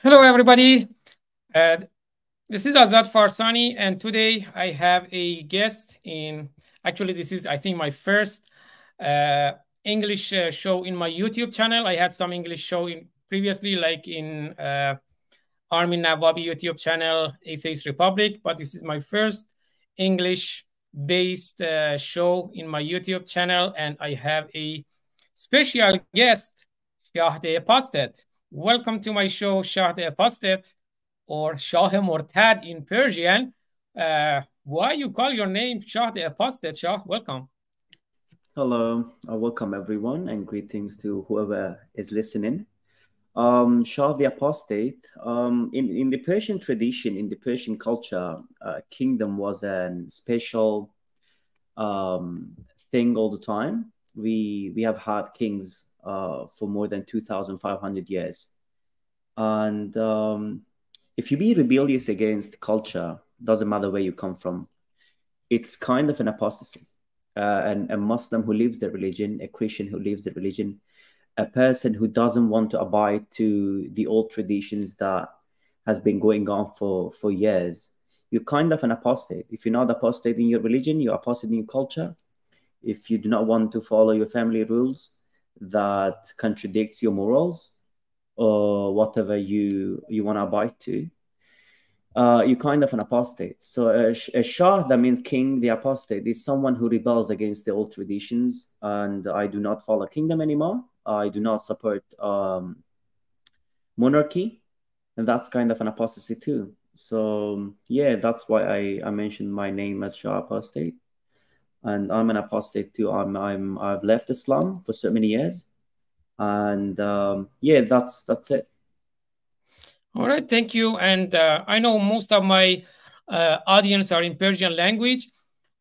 Hello, everybody. Uh, this is Azad Farsani, and today I have a guest in. Actually, this is, I think, my first uh, English show in my YouTube channel. I had some English show in previously, like in Armin Nawabi YouTube channel, Atheist Republic, but this is my first English-based show in my YouTube channel, and I have a special guest, Shahde Pastet. Welcome to my show, Shahde Pastet, or Shah Mortad in Persian. Why you call your name Shahde Pastet, Shah? Welcome. Hello, welcome everyone, and greetings to whoever is listening. Shah the Apostate. In the Persian tradition, in the Persian culture, kingdom was a special um, thing all the time. We have had kings for more than 2,500 years, and if you be rebellious against culture, doesn't matter where you come from, it's kind of an apostasy. A Muslim who leaves the religion, a Christian who leaves the religion, a person who doesn't want to abide to the old traditions that has been going on for years, you're kind of an apostate. If you're not apostate in your religion, you're apostate in your culture. If you do not want to follow your family rules that contradicts your morals or whatever you want to abide to, you're kind of an apostate. So a Shah, that means king, the apostate, is someone who rebels against the old traditions. And I do not follow kingdom anymore. I do not support monarchy. And that's kind of an apostasy too. So yeah, that's why I mentioned my name as Shah apostate. And I'm an apostate too. I've left Islam for so many years. And yeah, that's it. All right, thank you. And I know most of my audience are in Persian language,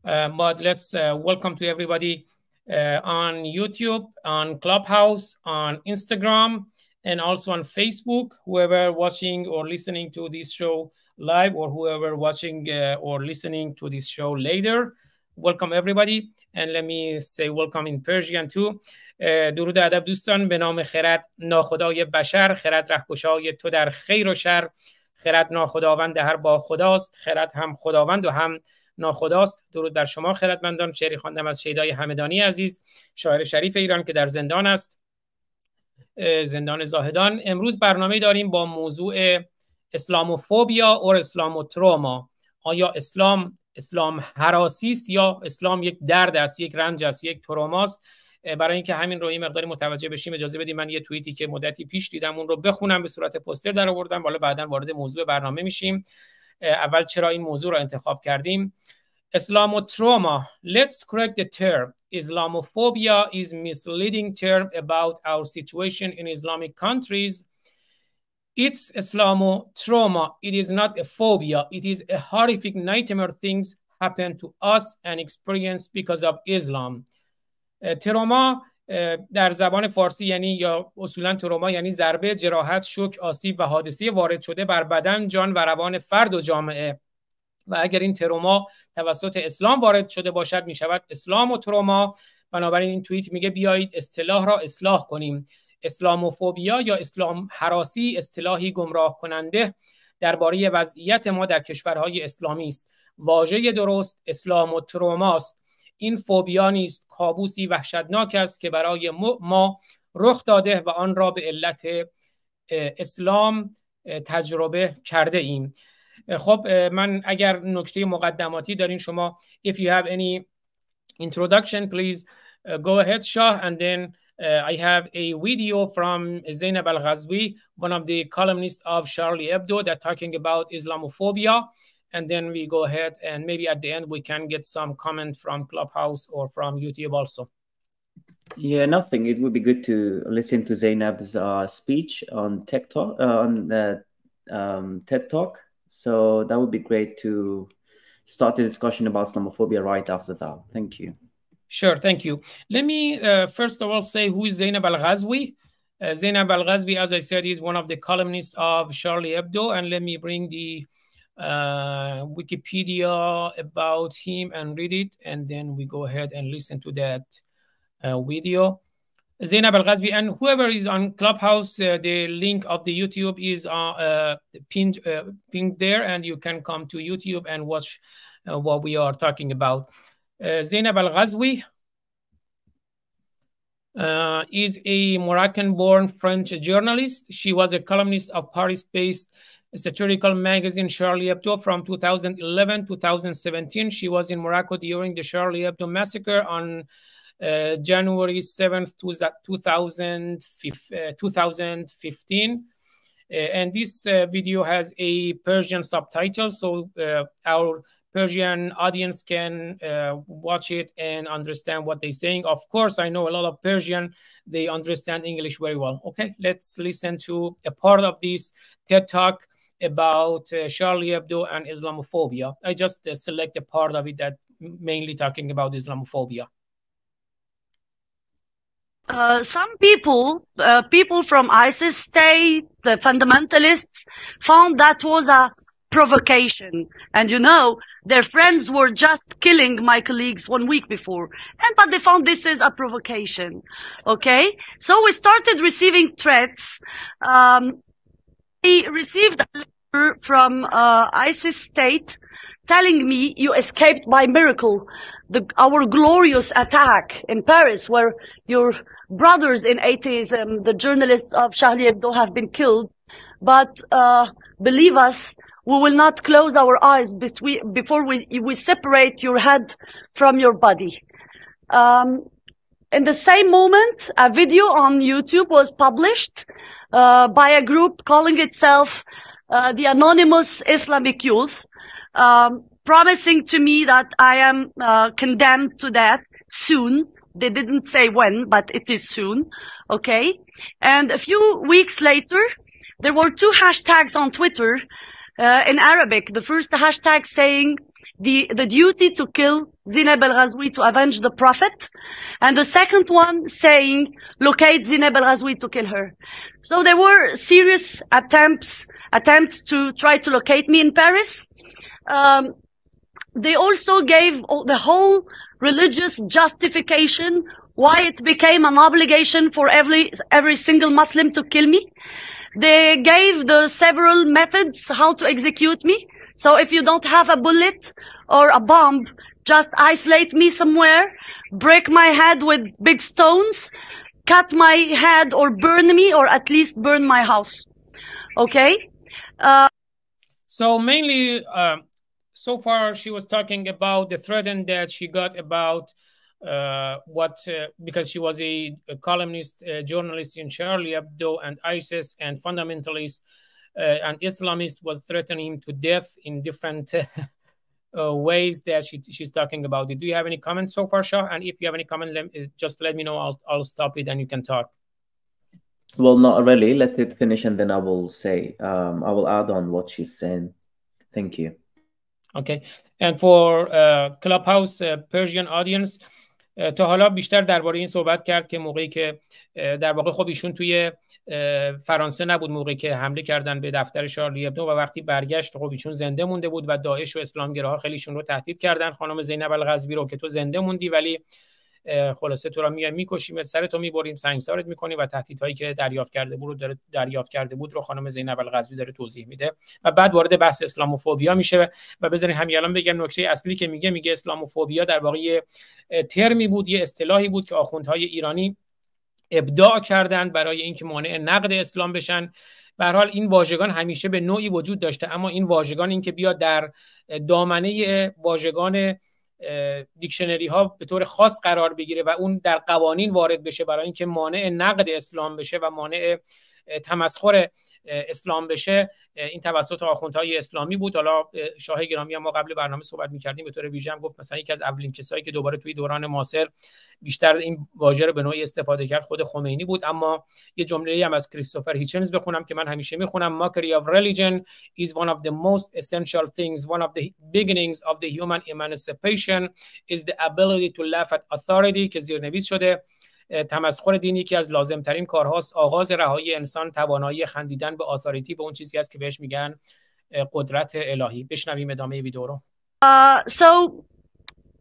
but let's welcome to everybody on YouTube, on Clubhouse, on Instagram, and also on Facebook. Whoever watching or listening to this show live, or whoever watching or listening to this show later, welcome everybody. And let me say welcome in Persian too. درود و ادب دوستان، به نام خرد ناخدای بشر، خرد رهکشای تو در خیر و شر، خرد ناخداوند هر با خداست، خرد هم خداوند و هم ناخداست. درود بر شما خردمندان. شعری خواندم از شیدای همدانی عزیز، شاعر شریف ایران که در زندان است، زندان زاهدان. امروز برنامه داریم با موضوع اسلاموفوبیا اور اسلاموتروما. آیا اسلام هراسی است یا اسلام یک درد است، یک رنج است، یک تروماست؟ برای اینکه همین رو این مقداری متوجه بشیم، اجازه بدید من یه توییتی که مدتی پیش دیدم اون رو بخونم، به صورت پوستر در آوردم، حالا بعداً وارد موضوع برنامه میشیم. اول چرا این موضوع رو انتخاب کردیم؟ Islamotrauma. Let's correct the term. Islamophobia is misleading term about our situation in Islamic countries. It's Islamotrauma. It is not a phobia. It is a horrific nightmare things happen to us and experience because of Islam. تروما در زبان فارسی یعنی یا اصولا تروما یعنی ضربه، جراحت، شوک، آسیب و حادثه وارد شده بر بدن، جان و روان فرد و جامعه. و اگر این تروما توسط اسلام وارد شده باشد می شود اسلام و تروما. بنابراین این توییت میگه بیایید اصطلاح را اصلاح کنیم. اسلاموفوبیا یا اسلام هراسی اصطلاحی گمراه کننده درباره وضعیت ما در کشورهای اسلامی است. واژه درست اسلام و تروماست. این فوبیا نیست، کابوسی وحشتناک است که برای ما رخ داده و آن را به علت اسلام تجربه کرده ایم. خب من اگر نکته مقدماتی دارین شما، if you have any introduction please go ahead Shah, and then I have a video from Zainab Al-Ghazwi, one of the columnists of Charlie Hebdo, that talking about Islamophobia. And then we go ahead and maybe at the end we can get some comment from Clubhouse or from YouTube also. Yeah, nothing. It would be good to listen to Zainab's speech on TikTok, on the TED Talk. So that would be great to start the discussion about Islamophobia right after that. Thank you. Sure, thank you. Let me first of all say who is Zainab Al-Ghazwi. Zainab Al-Ghazwi, as I said, is one of the columnists of Charlie Hebdo. And let me bring the Wikipedia about him and read it. And then we go ahead and listen to that video. Zainab Al-Ghazvi, and whoever is on Clubhouse, the link of the YouTube is pinned there, and you can come to YouTube and watch what we are talking about. Zainab Al-Ghazvi is a Moroccan-born French journalist. She was a columnist of Paris-based satirical magazine Charlie Hebdo from 2011 to 2017. She was in Morocco during the Charlie Hebdo massacre on January 7th, 2015. And this video has a Persian subtitle, so our Persian audience can watch it and understand what they're saying. Of course, I know a lot of Persian, they understand English very well. Okay, let's listen to a part of this TED Talk about Charlie Hebdo and Islamophobia. I just select a part of it that mainly talking about Islamophobia. Some people from ISIS state, the fundamentalists, found that was a provocation. And you know, their friends were just killing my colleagues 1 week before. But they found this is a provocation. Okay? So we started receiving threats. We received a letter from ISIS state telling me, you escaped by miracle. Our glorious attack in Paris, where your brothers in atheism, the journalists of Charlie Hebdo, have been killed. But believe us, we will not close our eyes before we separate your head from your body. In the same moment, a video on YouTube was published by a group calling itself the Anonymous Islamic Youth, promising to me that I am condemned to death soon. They didn't say when, but it is soon. Okay? And a few weeks later, there were 2 hashtags on Twitter in Arabic. The first hashtag saying the duty to kill Zainab Al-Ghazwi to avenge the Prophet. And the second one saying locate Zainab Al-Ghazwi to kill her. So there were serious attempts to try to locate me in Paris. They also gave the whole religious justification why it became an obligation for every single Muslim to kill me. They gave the several methods how to execute me. So if you don't have a bullet or a bomb, just isolate me somewhere, break my head with big stones, cut my head or burn me, or at least burn my house. Okay? So mainly, so far she was talking about the threat that she got about because she was a columnist, journalist in Charlie Hebdo, and ISIS and fundamentalist and Islamist was threatening him to death in different ways that she's talking about it. Do you have any comments so far, Shah? And if you have any comment, just let me know. I'll stop it and you can talk. Well, not really. Let it finish and then I will say, I will add on what she's saying. Thank you. Okay. And for Clubhouse Persian audience, تا حالا بیشتر درباره این صحبت کرد که موقعی که در واقع خب ایشون توی فرانسه نبود موقعی که حمله کردن به دفتر شارلی ابدو و وقتی برگشت خب ایشون زنده مونده بود و داعش و اسلامگراها خیلی ایشون رو تهدید کردن. خانم زینب الغزوی رو که تو زنده موندی ولی خلاصه تو را میکشیم، سرتو میبریم، سنگسارت میکنیم و تهدیدهایی که دریافت کرده بود رو خانم زینب الغزوی داره توضیح میده و بعد وارد بحث اسلاموفوبیا میشه. و بذارین همین الان بگم نکته اصلی که میگه اسلاموفوبیا در واقع یه ترمی بود، یه اصطلاحی بود که آخوندهای ایرانی ابداع کردن برای اینکه مانع نقد اسلام بشن. به هر حال این واژگان همیشه به نوعی وجود داشته، اما این واژگان این که بیاد در دامنه واژگان دیکشنری ها به طور خاص قرار بگیره و اون در قوانین وارد بشه برای اینکه مانع نقد اسلام بشه و مانع تمسخر اسلام بشه، این توسط آخوندهای اسلامی بود. حالا شاه گرامی هم ما قبل برنامه صحبت می‌کردیم به طور ویژه هم گفت مثلا یکی از اولین کسایی که دوباره توی دوران معاصر بیشتر این واژه رو به نوعی استفاده کرد خود خمینی بود. اما یه جمله‌ای هم از کریستوفر هیچنز بخونم که من همیشه میخونم: mockery of religion is one of the most essential things. One of the beginnings of the human emancipation is the ability to laugh at authority، که زیرنویس شده تمسخر دین یکی از لازمترین کارهاست. آغاز رهایی انسان توانایی خندیدن به اتوریتی، به اون چیزی است که بهش میگن قدرت الهی. بشنویم ادامه ویدیو رو. So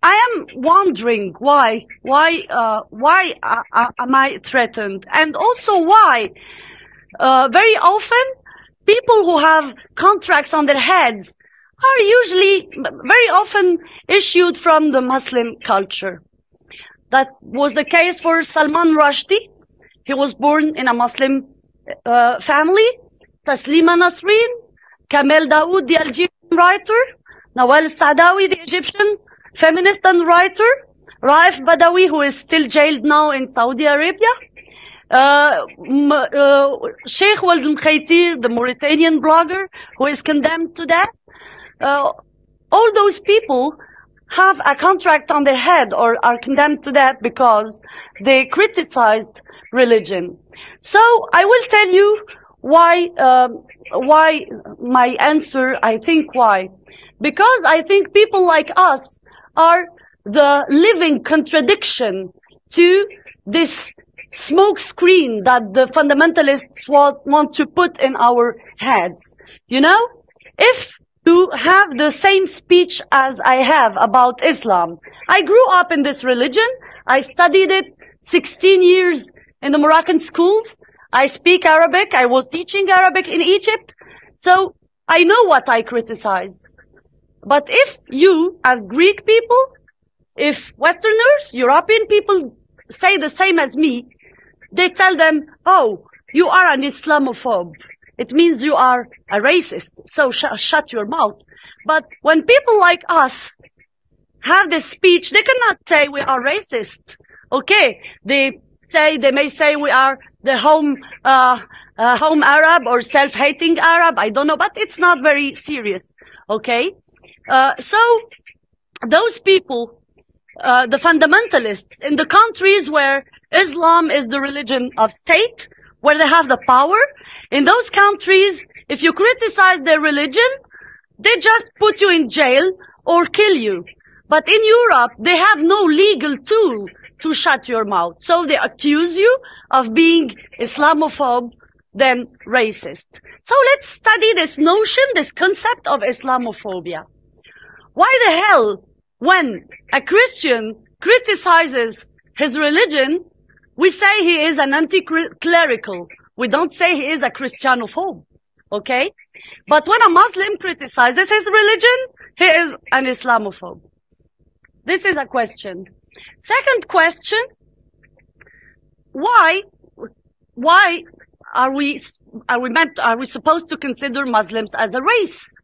I am wondering why am I threatened, and also why very often people who have contracts on their heads are usually very often issued from the Muslim culture. That was the case for Salman Rushdie. He was born in a Muslim family. Taslima Nasreen, Kamel Daoud, the Algerian writer, Nawal Saadawi, the Egyptian feminist and writer, Raif Badawi, who is still jailed now in Saudi Arabia, Sheikh Wald Mkhaitir, the Mauritanian blogger, who is condemned to death. All those people have a contract on their head or are condemned to death because they criticized religion. So I will tell you why my answer, I think why. Because I think people like us are the living contradiction to this smoke screen that the fundamentalists want to put in our heads. You know, if you have the same speech as I have about Islam, I grew up in this religion. I studied it 16 years in the Moroccan schools. I speak Arabic. I was teaching Arabic in Egypt. So I know what I criticize. But if you, as Greek people, if Westerners, European people say the same as me, they tell them, oh, you are an Islamophobe. It means you are a racist. So shut your mouth. But when people like us have this speech, they cannot say we are racist. Okay, they may say we are the home Arab or self-hating Arab. I don't know, but it's not very serious. Okay, so those people, the fundamentalists in the countries where Islam is the religion of state, where they have the power, in those countries, if you criticize their religion, they just put you in jail or kill you. But in Europe, they have no legal tool to shut your mouth. So they accuse you of being Islamophobe, then racist. So let's study this notion, this concept of Islamophobia. Why the hell, when a Christian criticizes his religion, we say he is an anti-clerical. We don't say he is a Christianophobe, okay? But when a Muslim criticizes his religion, he is an Islamophobe. This is a question. Second question, why are we supposed to consider Muslims as a race?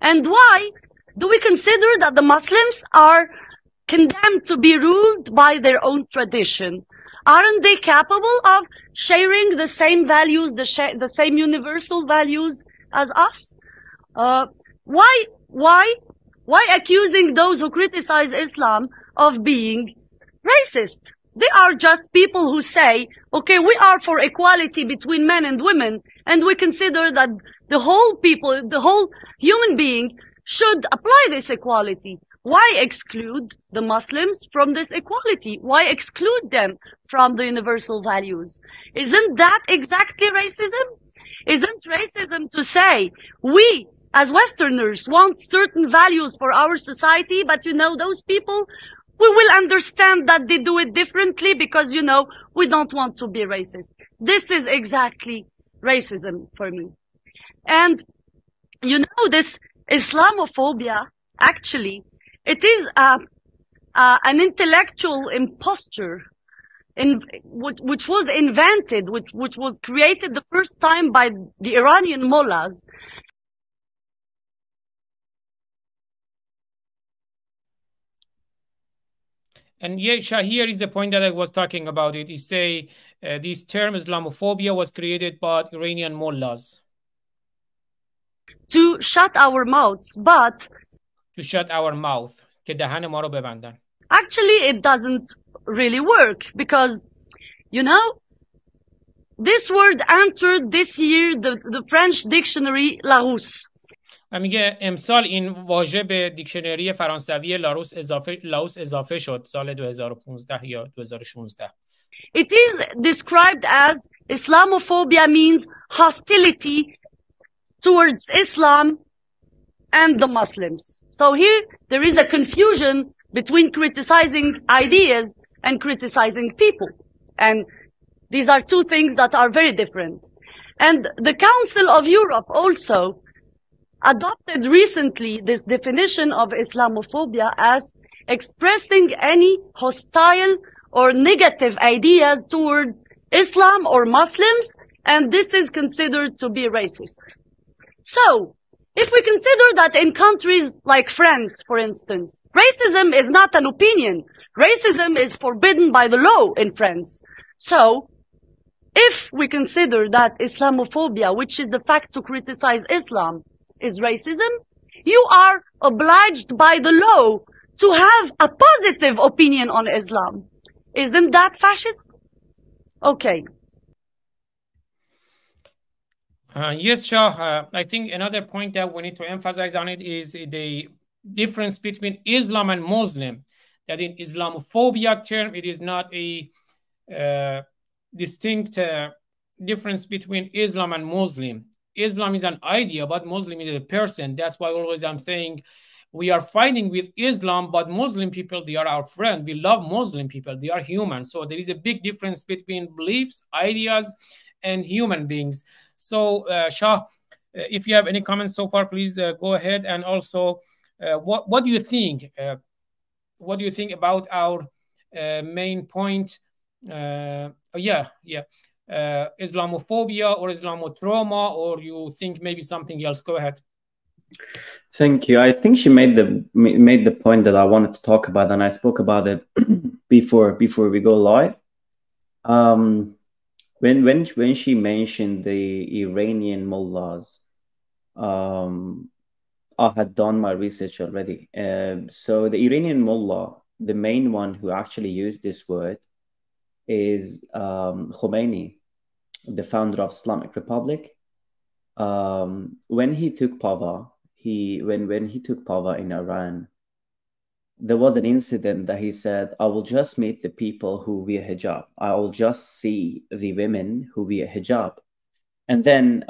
And why do we consider that the Muslims are condemned to be ruled by their own tradition? Aren't they capable of sharing the same values, the same universal values as us? Why accusing those who criticize Islam of being racist? They are just people who say, okay, we are for equality between men and women, and we consider that the whole people, the whole human being should apply this equality. Why exclude the Muslims from this equality? Why exclude them from the universal values? Isn't that exactly racism? Isn't racism to say, we as Westerners want certain values for our society, but you know, those people, we will understand that they do it differently because, you know, we don't want to be racist. This is exactly racism for me. And, you know, this Islamophobia, actually, it is an intellectual imposture which was invented, which was created the first time by the Iranian mullahs. And yeah, here is the point that I was talking about. It is say this term Islamophobia was created by Iranian mullahs. To shut our mouths, but to shut our mouth. که دهن ما رو ببندن. Actually, it doesn't really work because, you know, this word entered this year the French dictionary Larousse. و میگه امسال این واژه به دیکشنری فرانسوی لاروس اضافه شد سال 2015 یا 2016. It is described as Islamophobia means hostility towards Islam and the Muslims. So here there is a confusion between criticizing ideas and criticizing people. And these are two things that are very different. And the Council of Europe also adopted recently this definition of Islamophobia as expressing any hostile or negative ideas toward Islam or Muslims, and this is considered to be racist. So, if we consider that in countries like France, for instance, racism is not an opinion. Racism is forbidden by the law in France. So, if we consider that Islamophobia, which is the fact to criticize Islam, is racism, you are obliged by the law to have a positive opinion on Islam. Isn't that fascism? Okay. Yes, Shah. I think another point that we need to emphasize on it is the difference between Islam and Muslim. That in Islamophobia term, it is not a distinct difference between Islam and Muslim. Islam is an idea, but Muslim is a person. That's why always I'm saying we are fighting with Islam, but Muslim people, they are our friend. We love Muslim people. They are human. So there is a big difference between beliefs, ideas, and human beings. So, Shah, if you have any comments so far, please go ahead. And also, what do you think? What do you think about our main point? Islamophobia or Islamotrauma, or you think maybe something else? Go ahead. Thank you. I think she made the point that I wanted to talk about, and I spoke about it before we go live. When she mentioned the Iranian mullahs, I had done my research already. So the Iranian mullah, the main one who actually used this word is Khomeini, the founder of Islamic Republic. When he took power, when he took power in Iran, there was an incident that he said, I will just meet the people who wear hijab. I will just see the women who wear hijab. And then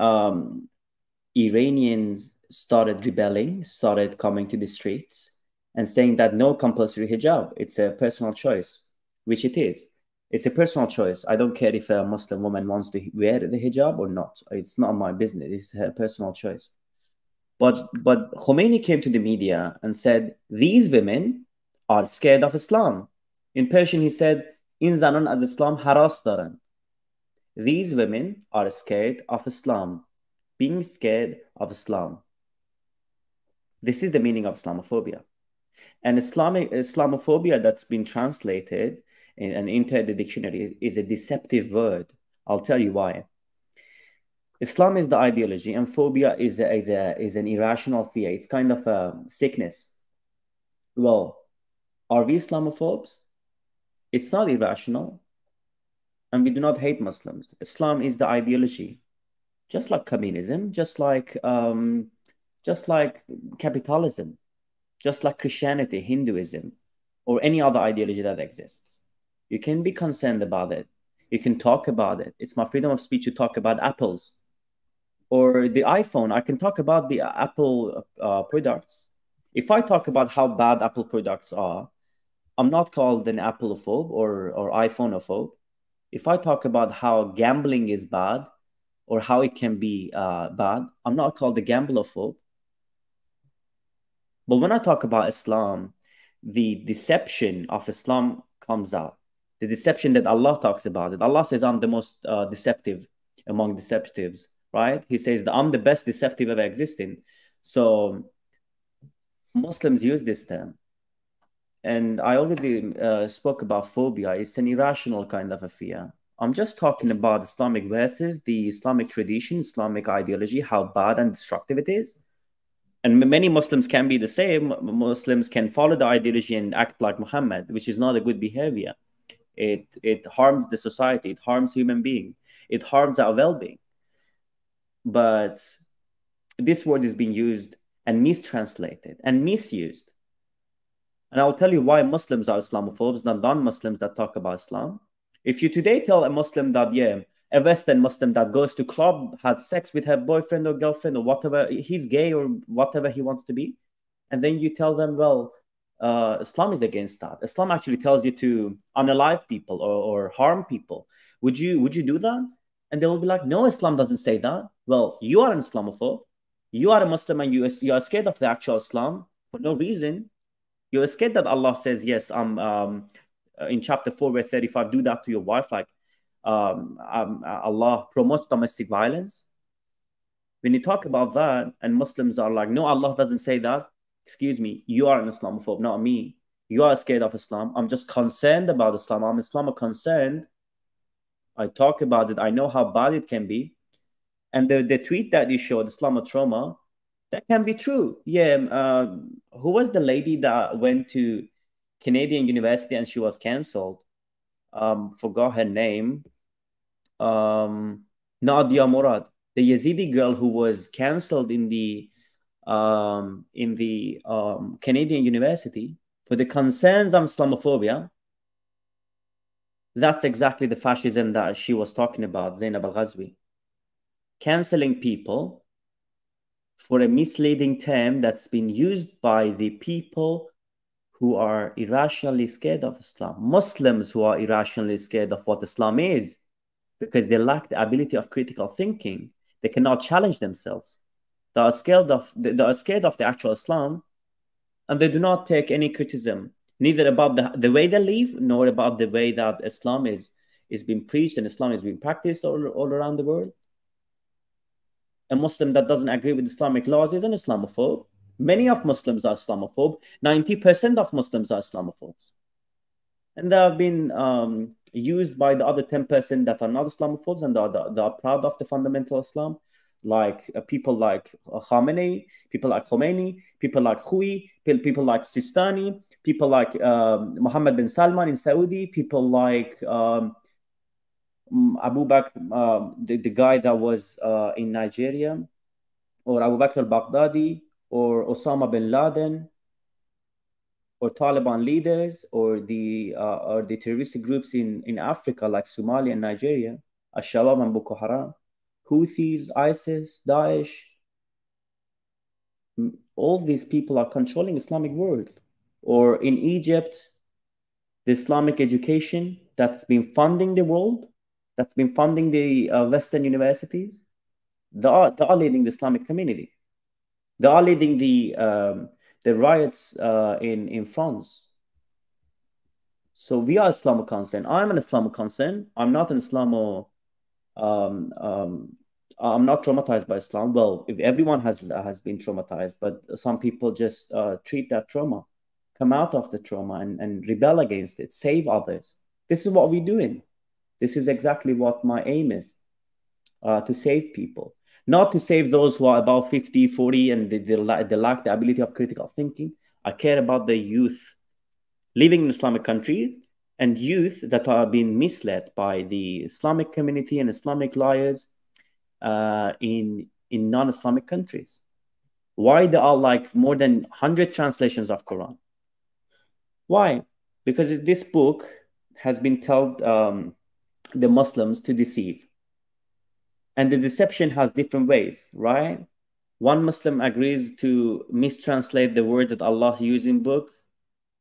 Iranians started rebelling, started coming to the streets and saying that no compulsory hijab. It's a personal choice, which it is. It's a personal choice. I don't care if a Muslim woman wants to wear the hijab or not. It's not my business. It's her personal choice. But Khomeini came to the media and said, these women are scared of Islam. In Persian, he said, in zanon az Islam haras daran. These women are scared of Islam, being scared of Islam. This is the meaning of Islamophobia. And Islamophobia that's been translated and into the dictionary is a deceptive word. I'll tell you why. Islam is the ideology, and phobia is an irrational fear. It's kind of a sickness. Well, are we Islamophobes? It's not irrational, and we do not hate Muslims. Islam is the ideology, just like communism, just like capitalism, just like Christianity, Hinduism, or any other ideology that exists. You can be concerned about it. You can talk about it. It's my freedom of speech to talk about apples. Or the iPhone, I can talk about the Apple products. If I talk about how bad Apple products are, I'm not called an Appleophobe or iPhoneophobe. If I talk about how gambling is bad or how it can be bad, I'm not called a gambleophobe. But when I talk about Islam, the deception of Islam comes out. The deception that Allah talks about it. Allah says, I'm the most deceptive among deceptives. Right? He says that I'm the best deceptive ever existing. So Muslims use this term. And I already spoke about phobia. It's an irrational kind of a fear. I'm just talking about Islamic verses, the Islamic tradition, Islamic ideology, how bad and destructive it is. And many Muslims can be the same. Muslims can follow the ideology and act like Muhammad, which is not a good behavior. It harms the society. It harms human being. It harms our well-being. But this word is being used and mistranslated and misused. And I'll tell you why Muslims are Islamophobes, not non-Muslims that talk about Islam. If you today tell a Muslim that, yeah, a Western Muslim that goes to club, has sex with her boyfriend or girlfriend or whatever, he's gay or whatever he wants to be, and then you tell them, well, Islam is against that. Islam actually tells you to unalive people or harm people. Would you do that? And they will be like, no, Islam doesn't say that. Well, you are an Islamophobe. You are a Muslim and you are scared of the actual Islam for no reason. You're scared that Allah says, yes, in chapter 4, verse 35, do that to your wife. Like Allah promotes domestic violence. When you talk about that and Muslims are like, no, Allah doesn't say that. Excuse me, you are an Islamophobe, not me. You are scared of Islam. I'm just concerned about Islam. I'm Islam concerned. I talk about it. I know how bad it can be. And the tweet that you showed, Islamotrauma, that can be true. Yeah. Who was the lady that went to Canadian University and she was cancelled? Forgot her name. Nadia Murad, the Yazidi girl who was cancelled in the Canadian University for the concerns of Islamophobia. That's exactly the fascism that she was talking about, Zainab al-Ghazwi. Cancelling people for a misleading term that's been used by the people who are irrationally scared of Islam. Muslims who are irrationally scared of what Islam is because they lack the ability of critical thinking. They cannot challenge themselves. They are scared of the actual Islam, and they do not take any criticism, neither about the way they live, nor about the way that Islam is being preached and Islam is being practiced all around the world. A Muslim that doesn't agree with Islamic laws is an Islamophobe. Many of Muslims are Islamophobe. 90% of Muslims are Islamophobes. And they have been used by the other 10% that are not Islamophobes and they are proud of the fundamental Islam, like people like Khamenei, people like Khomeini, people like Hui, people like Sistani, people like Mohammed bin Salman in Saudi, people like Abu Bakr, the guy that was in Nigeria, or Abu Bakr al-Baghdadi, or Osama bin Laden, or Taliban leaders, or the terrorist groups in Africa like Somalia and Nigeria, Al-Shabaab and Boko Haram, Houthis, ISIS, Daesh. All these people are controlling Islamic world. Or in Egypt, the Islamic education that's been funding the world, that's been funding the Western universities, they are leading the Islamic community. They are leading the riots in France. So we are Islamic concern. I'm an Islamic concern. I'm not an Islamo. I'm not traumatized by Islam. Well, if everyone has been traumatized, but some people just treat that trauma, come out of the trauma and rebel against it, save others. This is what we're doing. This is exactly what my aim is, to save people. Not to save those who are about 50, 40, and they lack the ability of critical thinking. I care about the youth living in Islamic countries and youth that are being misled by the Islamic community and Islamic liars in non-Islamic countries. Why there are like more than 100 translations of Quran? Why? Because this book has been told the Muslims to deceive. And the deception has different ways, right? One Muslim agrees to mistranslate the word that Allah used in book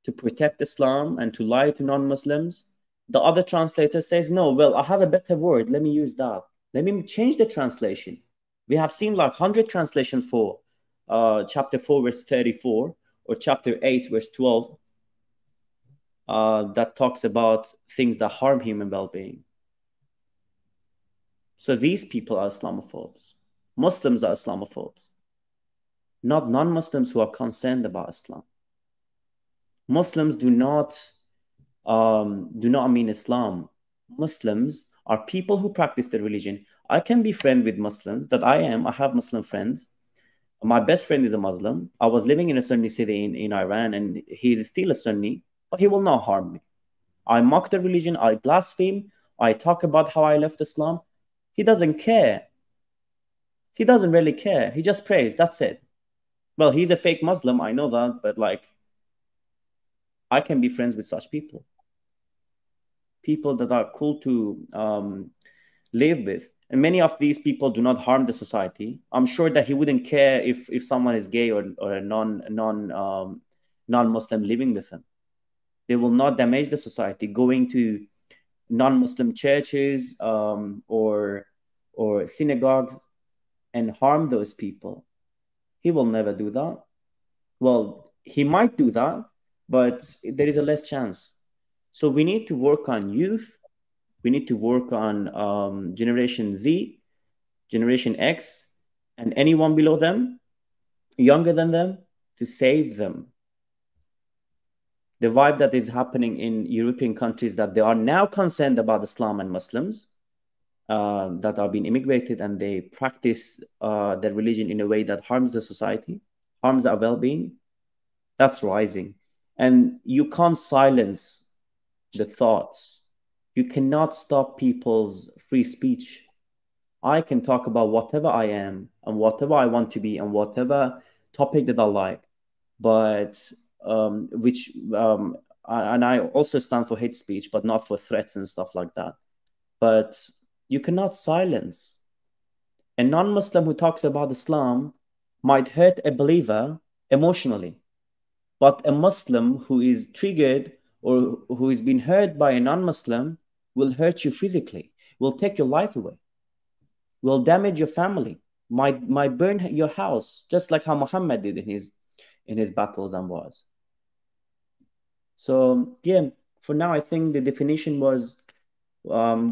to protect Islam and to lie to non-Muslims. The other translator says, no, well, I have a better word. Let me use that. Let me change the translation. We have seen like 100 translations for chapter 4, verse 34, or chapter 8, verse 12, that talks about things that harm human well-being. So these people are Islamophobes. Muslims are Islamophobes, not non-Muslims who are concerned about Islam. Muslims do not mean Islam. Muslims are people who practice their religion. I can be friends with Muslims, that I have Muslim friends. My best friend is a Muslim. I was living in a Sunni city in Iran, and he is still a Sunni, but he will not harm me. I mock the religion, I blaspheme, I talk about how I left Islam. He doesn't care. He doesn't really care. He just prays. That's it. Well, he's a fake Muslim. I know that. But like, I can be friends with such people. People that are cool to live with. And many of these people do not harm the society. I'm sure that he wouldn't care if someone is gay or a non-Muslim living with them. They will not damage the society going to non-Muslim churches or synagogues and harm those people. He will never do that. Well, he might do that, but there is a less chance. So we need to work on youth. We need to work on Generation Z, Generation X, and anyone below them, younger than them, to save them. The vibe that is happening in European countries, that they are now concerned about Islam and Muslims that are being immigrated, and they practice their religion in a way that harms the society, harms our well-being, that's rising. And you can't silence the thoughts. You cannot stop people's free speech. I can talk about whatever I am and whatever I want to be and whatever topic that I like, but and I also stand for hate speech, but not for threats and stuff like that. But you cannot silence. A non-Muslim who talks about Islam might hurt a believer emotionally, but a Muslim who is triggered or who is being hurt by a non-Muslim will hurt you physically, will take your life away, will damage your family, might burn your house, just like how Muhammad did in his battles and wars. So yeah, for now, I think the definition was,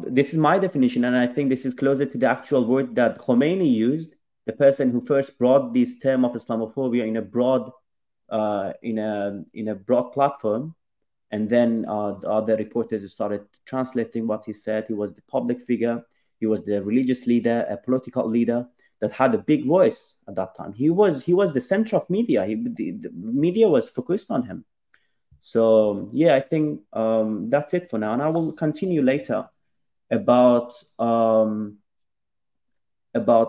this is my definition, and I think this is closer to the actual word that Khomeini used, the person who first brought this term of Islamophobia in a broad platform, and then the other reporters started translating what he said. He was the public figure, he was the religious leader, a political leader that had a big voice at that time. He was the center of media. The media was focused on him. So yeah, I think that's it for now, and I will continue later about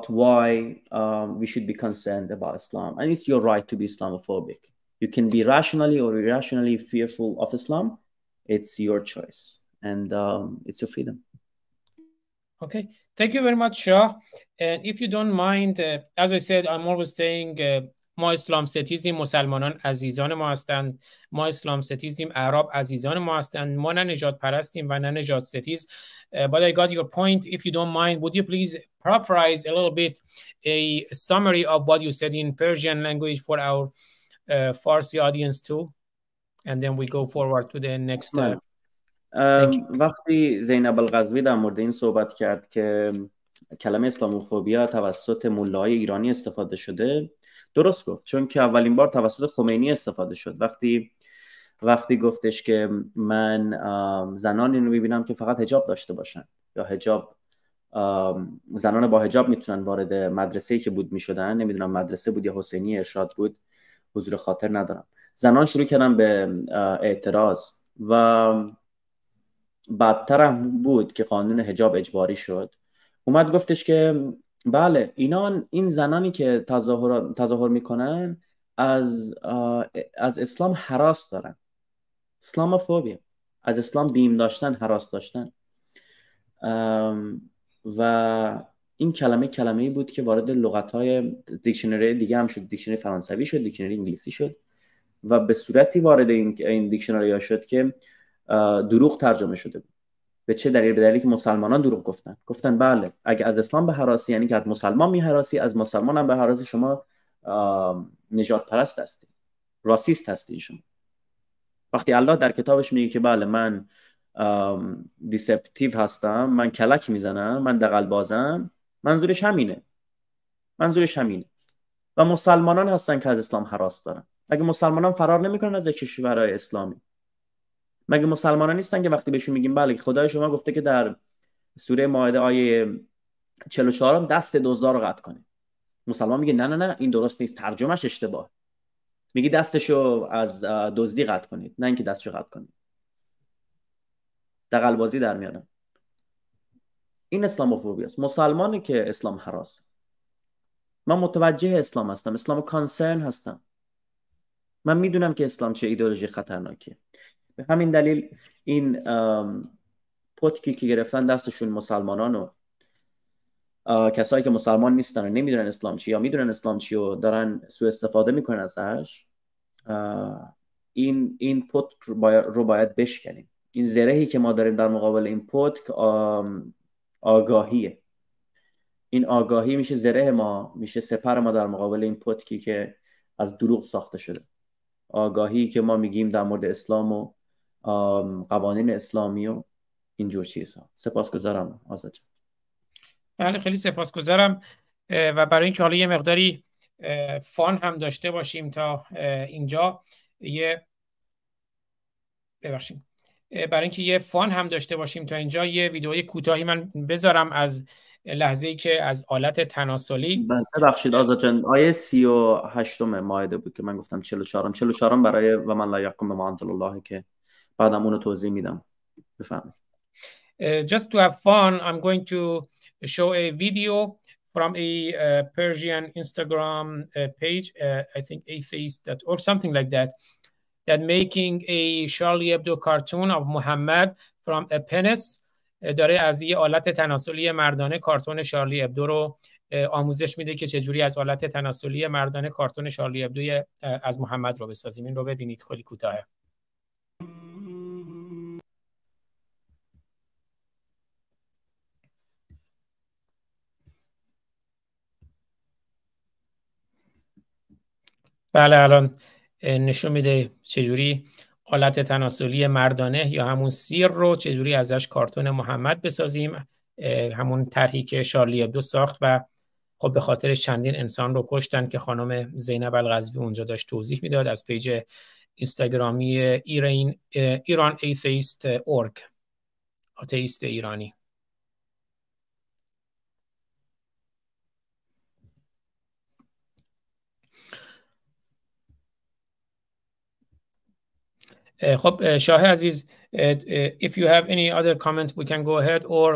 why we should be concerned about Islam. And it's your right to be Islamophobic. You can be rationally or irrationally fearful of Islam. It's your choice, and it's your freedom. Okay, thank you very much, Shah. And if you don't mind, as I said, I'm always saying ما اسلام ستیزیم مسلمانان عزیزان ما هستند، ما اسلام ستیزیم اعراب عزیزان ما هستند، ما نه نجات پرستیم و نه نجات ستیز. But I got your point. If you don't mind, would you please paraphrase a little bit a summary of what you said in Persian language for our Farsi audience too, and then we go forward to the next. وقتی زینب القزوی در مورد این صحبت کرد که کلمه اسلاموفوبیا توسط مولای ایرانی استفاده شده، درست گفت، چون که اولین بار توسط خمینی استفاده شد. وقتی گفتش که من زنانی رو میبینم که فقط حجاب داشته باشن، یا حجاب، زنان با حجاب میتونن وارد مدرسه‌ای که بود میشدن، نمیدونم مدرسه بود یا حسینی ارشاد بود، حضور خاطر ندارم. زنان شروع کردن به اعتراض و بعدتر هم بود که قانون حجاب اجباری شد. اومد گفتش که بله، این زنانی که تظاهر میکنن از اسلام هراس دارن، اسلاموفوبیا، از اسلام بیم داشتن، هراس داشتن. و این کلمه‌ای بود که وارد لغت‌های دیکشنری دیگه هم شد، دیکشنری فرانسوی شد، دیکشنری انگلیسی شد و به صورتی وارد این دیکشنری شد که دروغ ترجمه شده بود. به چه دلیل؟ به دلیلی که مسلمانان دروغ گفتن بله، اگه از اسلام به هراسی، یعنی که از مسلمان میهراسی، از مسلمان هم به هراسی، شما نجات پرست هستی، راسیست هستی شما. وقتی الله در کتابش میگه که بله، من دیسپتیو هستم، من کلک میزنم، من دغل‌بازم، منظورش همینه. و مسلمانان هستن که از اسلام هراس دارن. مگه مسلمانان فرار نمیکنن از کشورهای اسلامی؟ مگه مسلمانان نیستن که وقتی بهشون میگیم بله خدای شما گفته که در سوره مائده آیه 44 دست دزدا رو قطع کنه، مسلمان میگه نه این درست نیست، ترجمهش اشتباه، میگه دستشو از دزدی قطع کنید، نه اینکه دستشو قطع کنید. دغل‌بازی در میارن. این اسلاموفوبیا است. مسلمانی که اسلام هراس. من متوجه اسلام هستم، اسلام کانسرن هستم، من میدونم که اسلام چه ایدئولوژی خطرناکیه. به همین دلیل این پتکی که گرفتن دستشون مسلمانان و کسایی که مسلمان نیستن و نمیدونن اسلام چی یا میدونن اسلام چی و دارن سوء استفاده میکنن ازش، این اینپوت رو باید بشکنیم. این زرهی که ما داریم در مقابل اینپوت آگاهیه. این آگاهی میشه زره ما، میشه سپر ما در مقابل اینپوتی که از دروغ ساخته شده. آگاهی که ما میگیم در مورد اسلام و قوانین اسلامی و اینجور چیزها. سپاسگزارم آزاد جان. بله خیلی سپاسگزارم و برای اینکه حالا یه مقداری فان هم داشته باشیم تا اینجا برای اینکه یه فان هم داشته باشیم تا اینجا یه ویدئوی کوتاهی من بذارم از لحظه‌ای که از آلت تناسلی. ببخشید آزاد جان، آیه 38 مائده بود که من گفتم 44 برای و من لا یحکم بما انزل الله که بعدم اونو توضیح میدم. بفهمید. Just to have fun, I'm going to show a video from a Persian Instagram page, I think atheist.org, something like that, that making a Charlie Hebdo cartoon of Muhammad from a penis. داره از یه آلت تناسلی مردانه کارتون شارلی ابدو رو آموزش میده که چجوری از آلت تناسلی مردانه کارتون شارلی ابدو از محمد رو بسازیم. این رو ببینید، خیلی کوتاهه. بله الان نشون میده چجوری آلت تناسلی مردانه یا همون سیر رو چجوری ازش کارتون محمد بسازیم، همون طرحی که شارلی ابدو ساخت و خب به خاطرش چندین انسان رو کشتن که خانم زینب القذبی اونجا داشت توضیح میداد از پیج اینستاگرامی ایران ایتیست اورگ، آتئیست ایرانی. خب شاه عزیز, if you have any other comment we can go ahead, or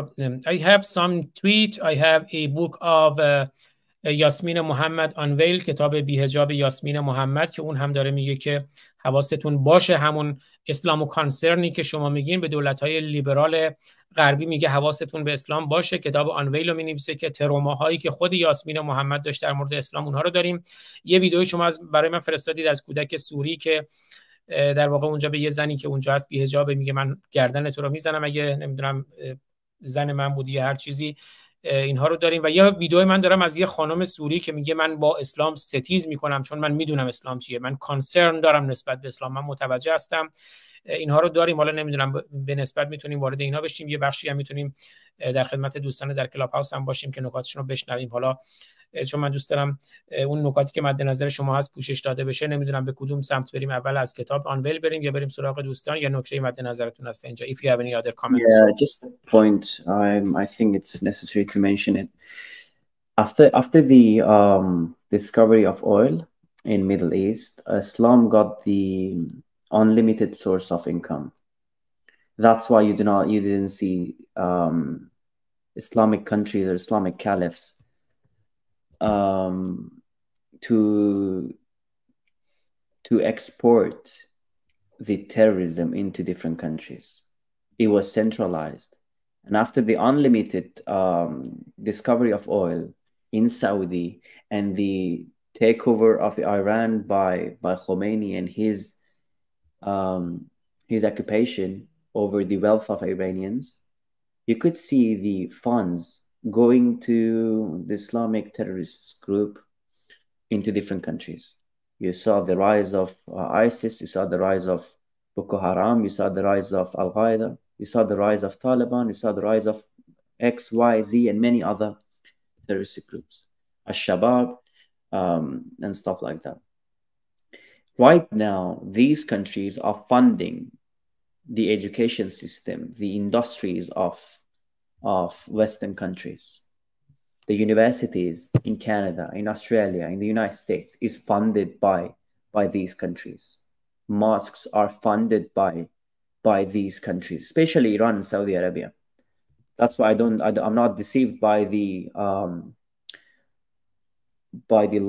I have some tweet. I have a book of یاسمین محمد unveiled, کتاب بی‌حجاب یاسمین محمد که اون هم داره میگه که حواستون باشه، همون اسلامو کانسرنی که شما میگین به دولت‌های لیبرال غربی میگه حواستون به اسلام باشه. کتاب آنویل رو مینویسه که تروماهایی که خود یاسمین محمد داشت در مورد اسلام اونها رو داریم. یه ویدیوی شما برای من فرستادید از کودک سوری که در واقع اونجا به یه زنی که اونجا هست بی‌حجاب میگه من گردن تو رو میزنم اگه نمیدونم زن من بودی یا هر چیزی. اینها رو داریم. و یا ویدیو من دارم از یه خانم سوری که میگه من با اسلام ستیز میکنم چون من میدونم اسلام چیه، من کانسرن دارم نسبت به اسلام، من متوجه هستم. اینها رو داریم. حالا نمیدونم به نسبت میتونیم وارد اینا بشیم، یه بخشی هم میتونیم در خدمت دوستان در کلاب هاوس هم باشیم که نکاتشون رو بشنویم. حالا چون من دوست دارم اون نکاتی که مد نظر شما هست پوشش داده بشه، نمیدونم به کدوم سمت بریم، اول از کتاب آنویل بریم یا بریم سراغ دوستان، یا نکته مد نظرتون هست اینجا. If you have any other comments. Yeah, just a point. I think it's necessary to mention it. After the discovery of oil in Middle East, Islam got the unlimited source of income. That's why you didn't see Islamic countries or Islamic caliphs to export the terrorism into different countries. It was centralized. And after the unlimited discovery of oil in Saudi and the takeover of Iran by Khomeini and his occupation over the wealth of Iranians, you could see the funds going to the Islamic terrorist group into different countries. You saw the rise of ISIS, you saw the rise of Boko Haram, you saw the rise of Al-Qaeda, you saw the rise of Taliban, you saw the rise of X, Y, Z, and many other terrorist groups, Al-Shabaab, and stuff like that. Right now, these countries are funding the education system, the industries of Western countries. The universities in Canada, in Australia, in the United States is funded by these countries. Mosques are funded by these countries, especially Iran and Saudi Arabia. That's why I'm not deceived by the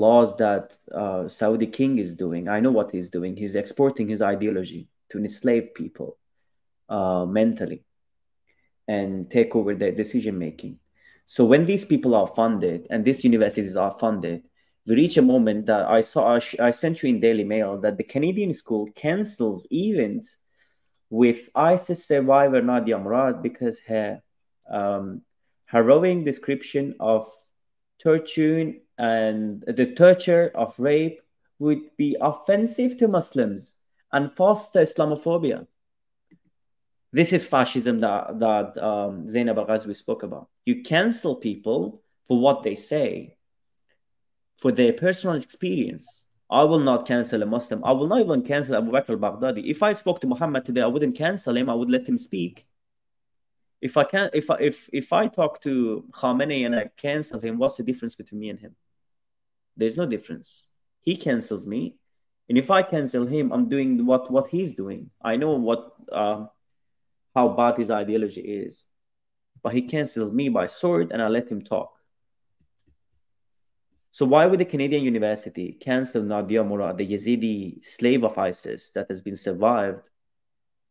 laws that Saudi king is doing. I know what he's doing. He's exporting his ideology to enslave people mentally and take over their decision making. So when these people are funded and these universities are funded, We reach a moment that I sent you in Daily Mail that the Canadian school cancels events with ISIS survivor Nadia Murad because her harrowing description of torture and the torture of rape would be offensive to Muslims and foster Islamophobia. This is fascism that Zainab Al-Ghazwi spoke about. You cancel people for what they say, for their personal experience. I will not cancel a Muslim. I will not even cancel Abu Bakr al-Baghdadi. If I spoke to Muhammad today, I wouldn't cancel him. I would let him speak. If I talk to Khamenei and I cancel him, what's the difference between me and him? There's no difference. He cancels me, and if I cancel him, I'm doing what he's doing. I know how bad his ideology is, but he cancels me by sword, and I let him talk. So why would the Canadian university cancel Nadia Murad, the Yazidi slave of ISIS that has been survived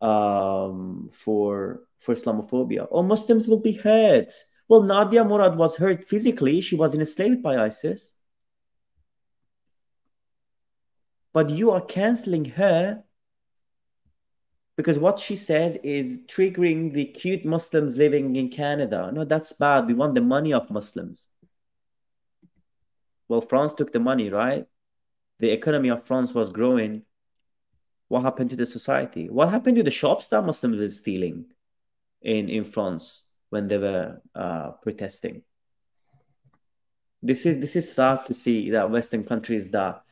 for Islamophobia? Oh, Muslims will be hurt. Well, Nadia Murad was hurt physically. She was enslaved by ISIS. But you are canceling her because what she says is triggering the cute Muslims living in Canada. No, that's bad. We want the money of Muslims. Well, France took the money, right? The economy of France was growing. What happened to the society? What happened to the shops that Muslims were stealing in France when they were protesting? This is sad to see that Western countries that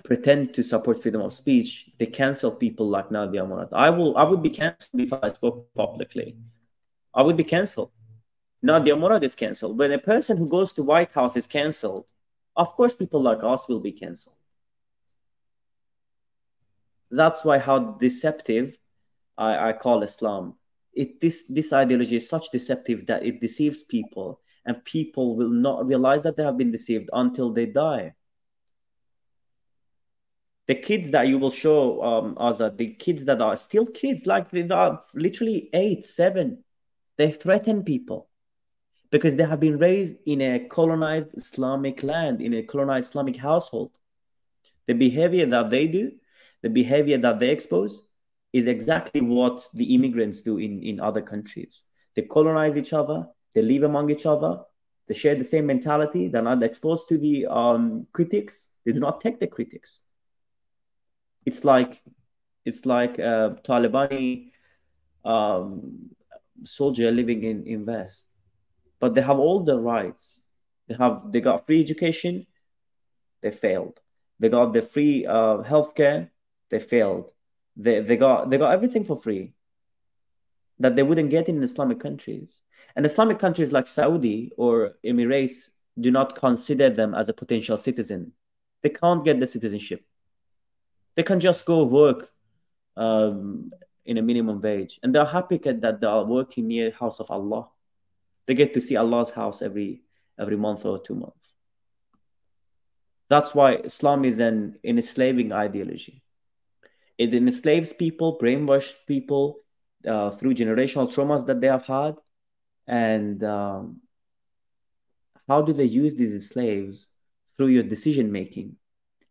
pretend to support freedom of speech, they cancel people like Nadia Murad. I would be cancelled if I spoke publicly. I would be cancelled. Nadia Murad is cancelled. When a person who goes to White House is cancelled, of course people like us will be cancelled. That's why how deceptive I call Islam. This ideology is such deceptive that it deceives people, and people will not realize that they have been deceived until they die. The kids that you will show, Azad, the kids that are still kids, like they are literally 8, 7, they threaten people because they have been raised in a colonized Islamic land, in a colonized Islamic household. The behavior that they do, the behavior that they expose is exactly what the immigrants do in other countries. They colonize each other, they live among each other, they share the same mentality, they're not exposed to the critics, they do not take the critics. It's like a Talibani soldier living in West, but they have all the rights. They got free education, they failed. They got the free healthcare, they failed. They got everything for free that they wouldn't get in Islamic countries. And Islamic countries like Saudi or Emirates do not consider them as a potential citizen. They can't get the citizenship. They can just go work in a minimum wage. And they're happy that they are working near the house of Allah. They get to see Allah's house every month or 2 months. That's why Islam is an enslaving ideology. It enslaves people, brainwashes people through generational traumas that they have had. And how do they use these slaves? Through your decision making.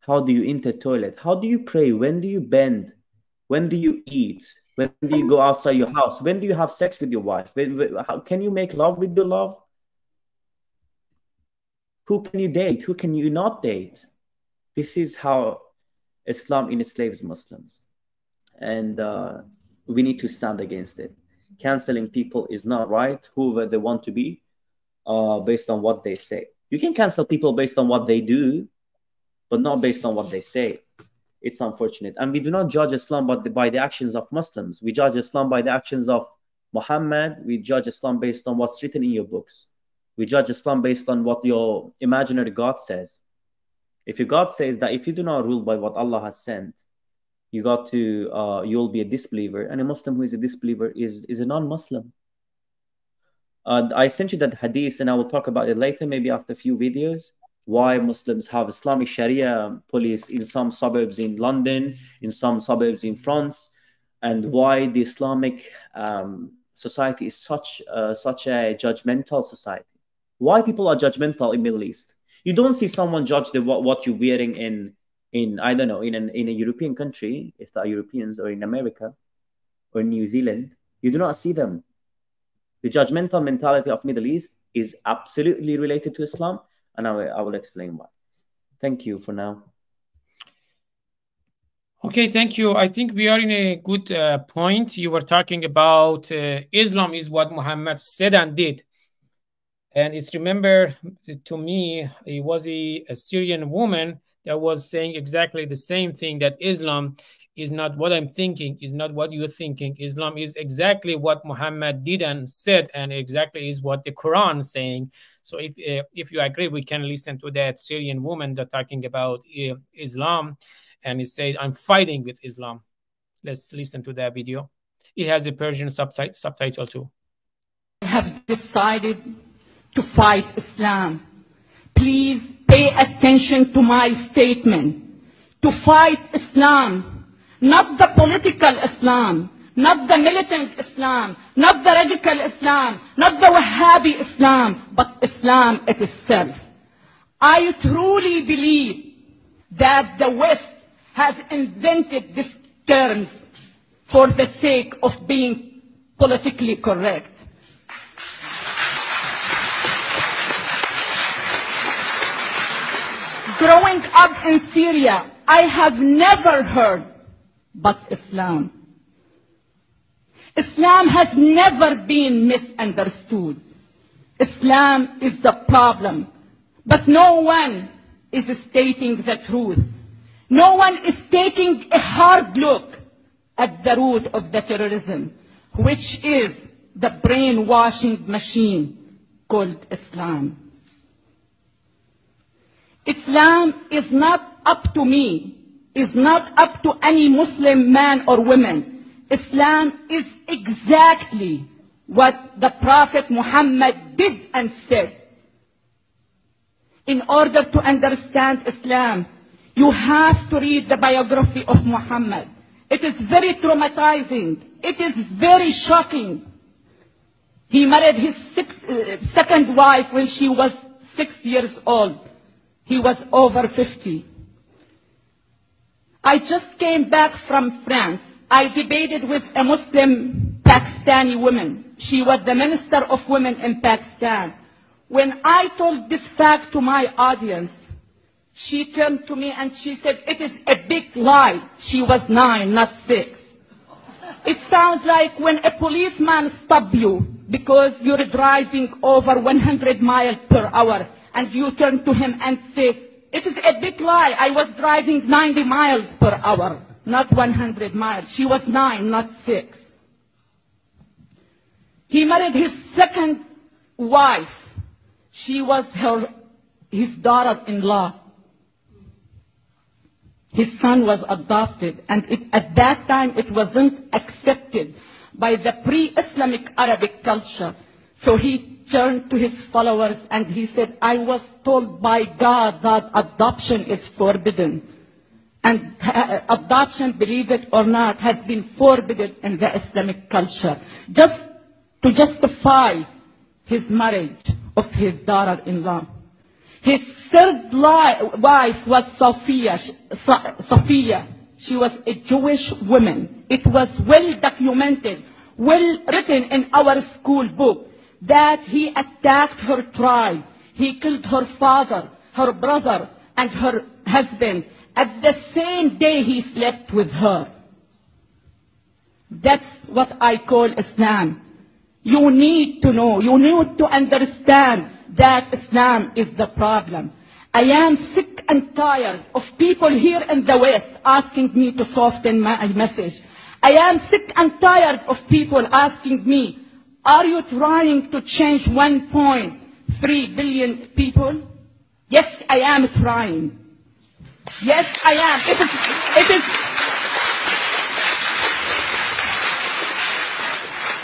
How do you enter toilet? How do you pray? When do you bend? When do you eat? When do you go outside your house? When do you have sex with your wife? How can you make love with your love? Who can you date? Who can you not date? This is how Islam enslaves Muslims. And we need to stand against it. Canceling people is not right, whoever they want to be, based on what they say. You can cancel people based on what they do, but not based on what they say. It's unfortunate. And we do not judge Islam by the actions of Muslims. We judge Islam by the actions of Muhammad. We judge Islam based on what's written in your books. We judge Islam based on what your imaginary God says. If your God says that if you do not rule by what Allah has sent, you'll be a disbeliever. And a Muslim who is a disbeliever is a non-Muslim. I sent you that hadith, and I will talk about it later, maybe after a few videos. Why Muslims have Islamic Sharia police in some suburbs in London, in some suburbs in France, and why the Islamic society is such a judgmental society. Why people are judgmental in Middle East? You don't see someone judge what you're wearing in I don't know, in a European country, if they are Europeans, or in America or New Zealand. You do not see them. The judgmental mentality of Middle East is absolutely related to Islam, and I will explain why. Thank you for now. Okay, thank you. I think we are in a good point. You were talking about Islam is what Muhammad said and did. And it's, remember, to me, it was a Syrian woman that was saying exactly the same thing, that Islam is not what I'm thinking, is not what you're thinking. Islam is exactly what Muhammad did and said, and exactly is what the Quran is saying. So if you agree, we can listen to that Syrian woman that talking about Islam, and he said, I'm fighting with Islam. Let's listen to that video. It has a Persian subtitle too. I have decided to fight Islam. Please pay attention to my statement. To fight Islam, not the political Islam, not the militant Islam, not the radical Islam, not the Wahhabi Islam, but Islam itself. I truly believe that the West has invented these terms for the sake of being politically correct. Growing up in Syria, I have never heard but Islam. Islam has never been misunderstood. Islam is the problem, but no one is stating the truth. No one is taking a hard look at the root of the terrorism, which is the brainwashing machine called Islam. Islam is not up to me, is not up to any Muslim man or woman. Islam is exactly what the Prophet Muhammad did and said. In order to understand Islam, you have to read the biography of Muhammad. It is very traumatizing. It is very shocking. He married his second wife when she was 6 years old. He was over 50. I just came back from France. I debated with a Muslim Pakistani woman. She was the Minister of Women in Pakistan. When I told this fact to my audience, she turned to me and she said, it is a big lie. She was 9, not 6. It sounds like when a policeman stops you because you're driving over 100 miles per hour and you turn to him and say, it is a big lie. I was driving 90 miles per hour, not 100 miles. She was 9, not 6. He married his second wife. She was his daughter-in-law. His son was adopted, and at that time it wasn't accepted by the pre-Islamic Arabic culture. So he turned to his followers and he said, I was told by God that adoption is forbidden. And adoption, believe it or not, has been forbidden in the Islamic culture, just to justify his marriage of his daughter-in-law. His third wife was Sophia. She was a Jewish woman. It was well documented, well written in our school book, that he attacked her tribe. He killed her father, her brother, and her husband. At the same day he slept with her. That's what I call Islam. You need to know, you need to understand that Islam is the problem. I am sick and tired of people here in the West asking me to soften my message. I am sick and tired of people asking me, are you trying to change 1.3 billion people? Yes, I am trying. Yes, I am.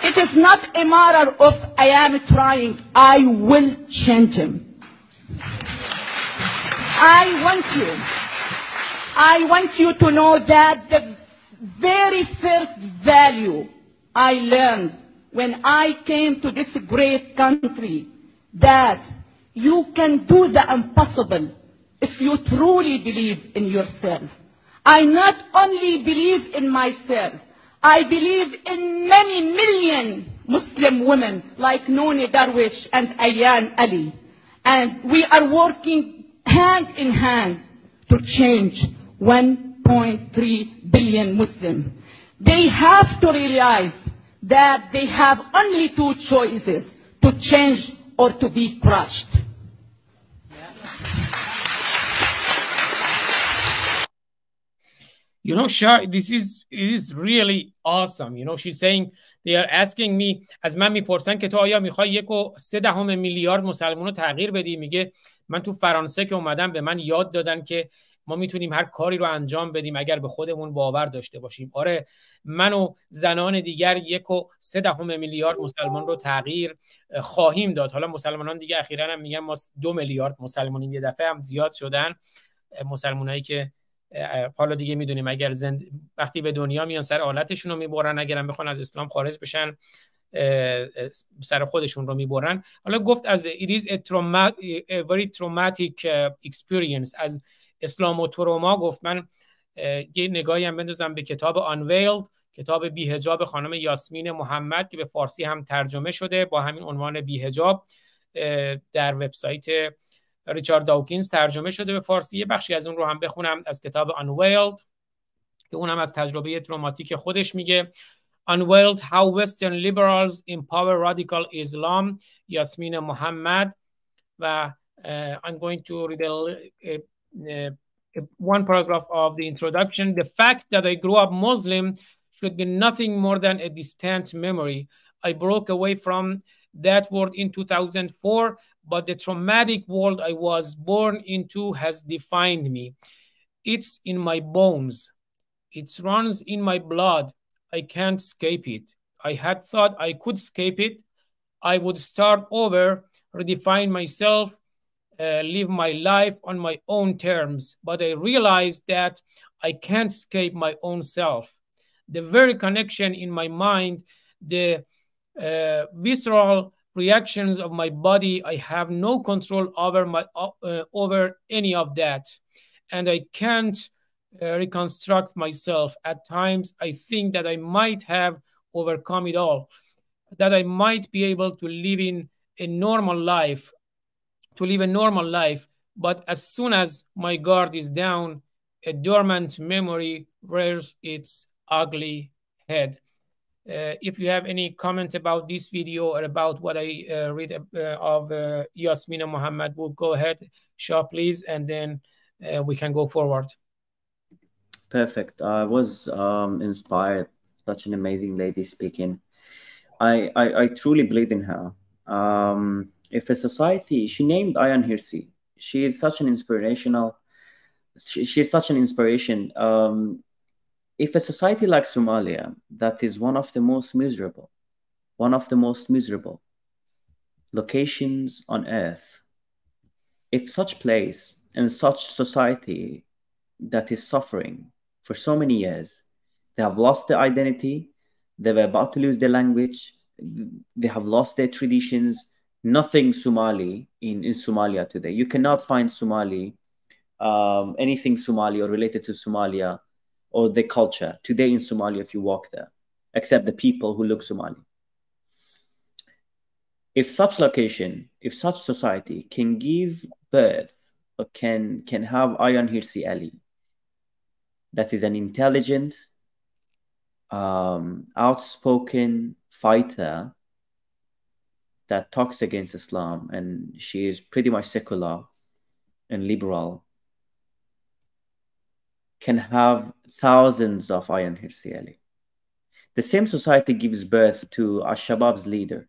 It is not a matter of I am trying. I will change him. I want you to know that the very first value I learned when I came to this great country, that You can do the impossible if you truly believe in yourself. I not only believe in myself, I believe in many million Muslim women like Nooni Darwish and Ayaan Ali. And we are working hand in hand to change 1.3 billion Muslims. They have to realize that they have only two choices: to change or to be crushed. You know, Shah, it is really awesome. You know, she's saying, they are asking me, از من میپرسن که تو آیا میخوای 1.3 میلیارد مسلمان رو تغییر بدی؟ میگه من تو فرانسه که اومدم به من یاد دادن که ما میتونیم هر کاری رو انجام بدیم اگر به خودمون باور داشته باشیم. آره، من و زنان دیگر 1.3 میلیارد مسلمان رو تغییر خواهیم داد. حالا مسلمانان دیگه اخیراً هم میگن ما 2 میلیارد مسلمانیم، یه دفعه هم زیاد شدن مسلمانایی که حالا دیگه میدونیم اگر وقتی به دنیا میان سر حالتشون رو میبرن، اگرم بخوان از اسلام خارج بشن سر خودشون رو میبرن. حالا گفت از it is a very traumatic experience. از اسلاموتروما گفت. من یه نگاهی هم بندازم به کتاب Unveiled، کتاب بی‌حجاب خانم یاسمین محمد که به فارسی هم ترجمه شده با همین عنوان بی‌حجاب، در وبسایت ریچارد داوکینز ترجمه شده به فارسی. یه بخشی از اون رو هم بخونم از کتاب Unveiled که اونم از تجربه تروماتیک خودش میگه. Unveiled: How Western Liberals Empower Radical Islam، یاسمین محمد. و I'm going to read one paragraph of the introduction. The fact that I grew up Muslim should be nothing more than a distant memory. I broke away from that world in 2004, but the traumatic world I was born into has defined me. It's in my bones. It runs in my blood. I can't escape it. I had thought I could escape it. I would start over, redefine myself, live my life on my own terms. But I realized that I can't escape my own self. The very connection in my mind, the visceral reactions of my body, I have no control over any of that. And I can't reconstruct myself. At times, I think that I might have overcome it all, that I might be able to live in a normal life, but as soon as my guard is down, a dormant memory rears its ugly head. If you have any comment about this video or about what I read of Yasmina Muhammad, we'll go ahead, Shah, please, and then we can go forward. Perfect. I was inspired. Such an amazing lady speaking. I truly believe in her. If a society, she named Ayaan Hirsi. She is such an inspirational. She's such an inspiration. If a society like Somalia, that is one of the most miserable locations on earth, if such place and such society that is suffering for so many years, they have lost their identity, they were about to lose their language, they have lost their traditions, nothing Somali in Somalia today. You cannot find Somali, anything Somali or related to Somalia or the culture today in Somalia if you walk there, except the people who look Somali. If such location, if such society can give birth or can have Ayaan Hirsi Ali, that is an intelligent, outspoken fighter that talks against Islam, and she is pretty much secular and liberal, can have thousands of Ayaan Hirsi Ali. The same society gives birth to Al-Shabaab's leader,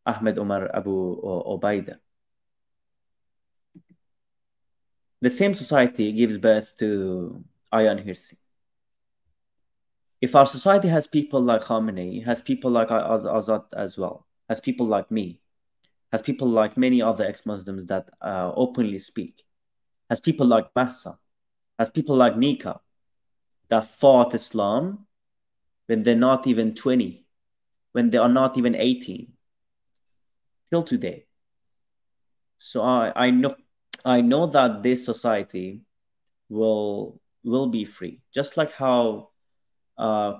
Ahmed Omar Abu Obaida. The same society gives birth to Ayaan Hirsi. If our society has people like Khamenei, has people like Azad as well, has people like me, has people like many other ex-Muslims that openly speak, has people like Mahsa, has people like Nika that fought Islam when they're not even 20, when they are not even 18, till today. So I know that this society will be free, just like how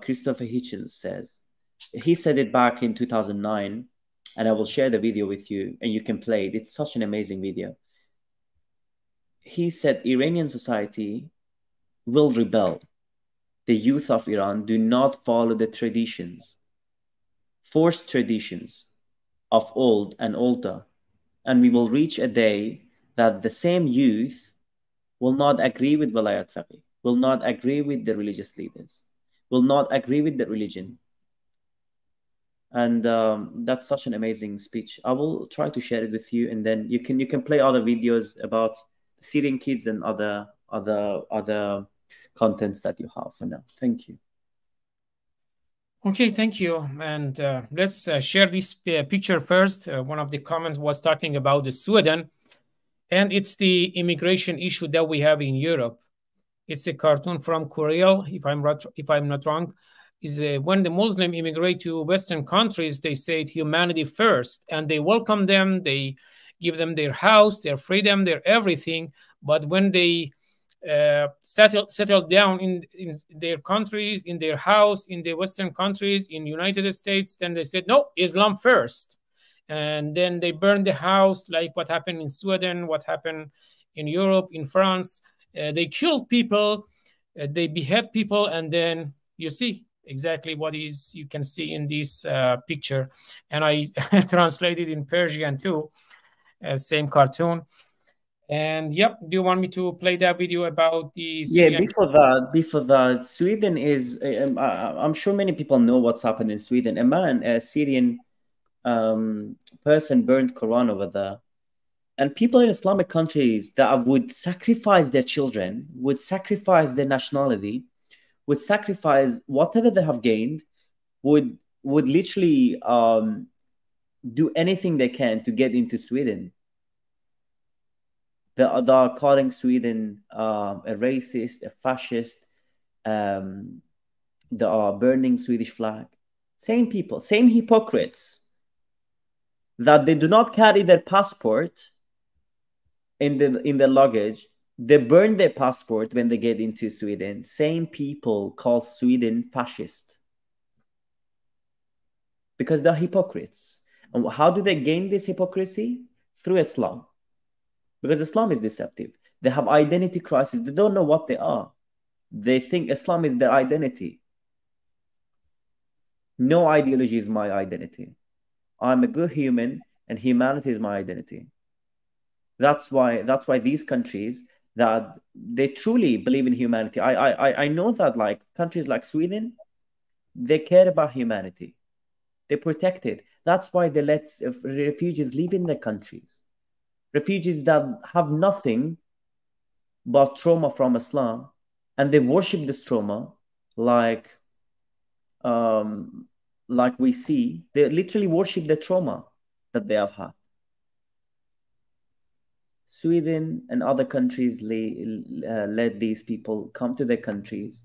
Christopher Hitchens says. He said it back in 2009, and I will share the video with you, and you can play it. It's such an amazing video. He said Iranian society will rebel. The youth of Iran do not follow the traditions, forced traditions of old and older, and we will reach a day that the same youth will not agree with Walayat Faqih, will not agree with the religious leaders, will not agree with the religion. And that's such an amazing speech. I will try to share it with you, and then you can play other videos about Syrian kids and other contents that you have for now. Thank you. Okay, thank you. And let's share this picture first. One of the comments was talking about the Sweden, and it's the immigration issue that we have in Europe. It's a cartoon from Korea, if I'm not wrong. Is when the Muslim immigrate to Western countries, they say humanity first, and they welcome them. They give them their house, their freedom, their everything. But when they settle down in their countries, in their house, in the Western countries, in United States, then they said, no, Islam first. And then they burn the house, like what happened in Sweden, what happened in Europe, in France. They killed people, they behead people, and then you see exactly what is you can see in this picture. And I translated in Persian too, same cartoon. And yep, do you want me to play that video about the Syrian? Yeah, before that, Sweden is, I'm sure many people know what's happened in Sweden. A Syrian person burned Quran over there. And people in Islamic countries that would sacrifice their children, would sacrifice their nationality, would sacrifice whatever they have gained, would literally do anything they can to get into Sweden. They are calling Sweden a racist, a fascist. They are burning Swedish flag. Same people, same hypocrites, that they do not carry their passport in their luggage. They burn their passport when they get into Sweden. Same people call Sweden fascist because they're hypocrites. And how do they gain this hypocrisy? Through Islam. Because Islam is deceptive. They have identity crisis. They don't know what they are. They think Islam is their identity. No ideology is my identity. I'm a good human, and humanity is my identity. That's why these countries that they truly believe in humanity. I know that like countries like Sweden, they care about humanity. They protect it. That's why they let refugees live in their countries. Refugees that have nothing but trauma from Islam, and they worship this trauma like we see. They literally worship the trauma that they have had. Sweden and other countries let these people come to their countries,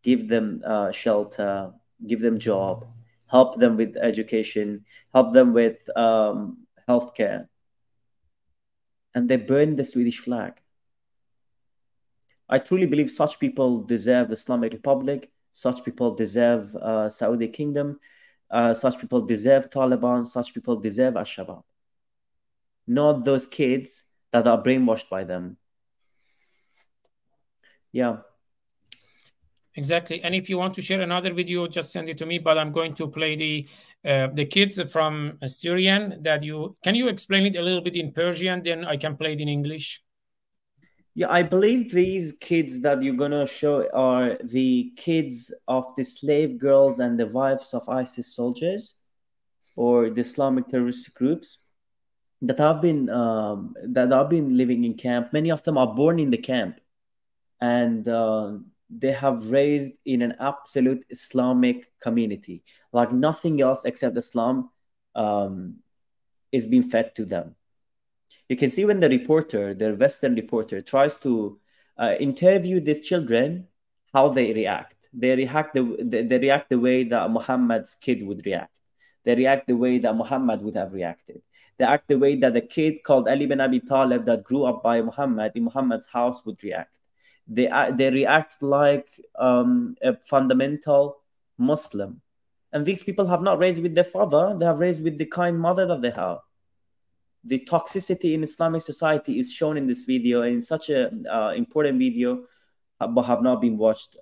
give them shelter, give them job, help them with education, help them with healthcare. And they burn the Swedish flag. I truly believe such people deserve Islamic Republic. Such people deserve Saudi Kingdom. Such people deserve Taliban. Such people deserve Al-Shabaab. Not those kids that are brainwashed by them. Yeah. Exactly. And if you want to share another video, just send it to me. But I'm going to play the kids from Syrian that can you explain it a little bit in Persian? Then I can play it in English. Yeah, I believe these kids that you're gonna show are the kids of the slave girls and the wives of ISIS soldiers or the Islamic terrorist groups that have been living in camp. Many of them are born in the camp, and they have raised in an absolute Islamic community, like nothing else except Islam is being fed to them. You can see when the Western reporter tries to interview these children, how they react. They react the way that Muhammad's kid would react. They react the way that Muhammad would have reacted. They act the way that the kid called Ali bin Abi Talib that grew up by Muhammad in Muhammad's house would react. They react like a fundamental Muslim. And these people have not raised with their father, they have raised with the kind mother that they have. The toxicity in Islamic society is shown in this video, and in such an important video, but have not been watched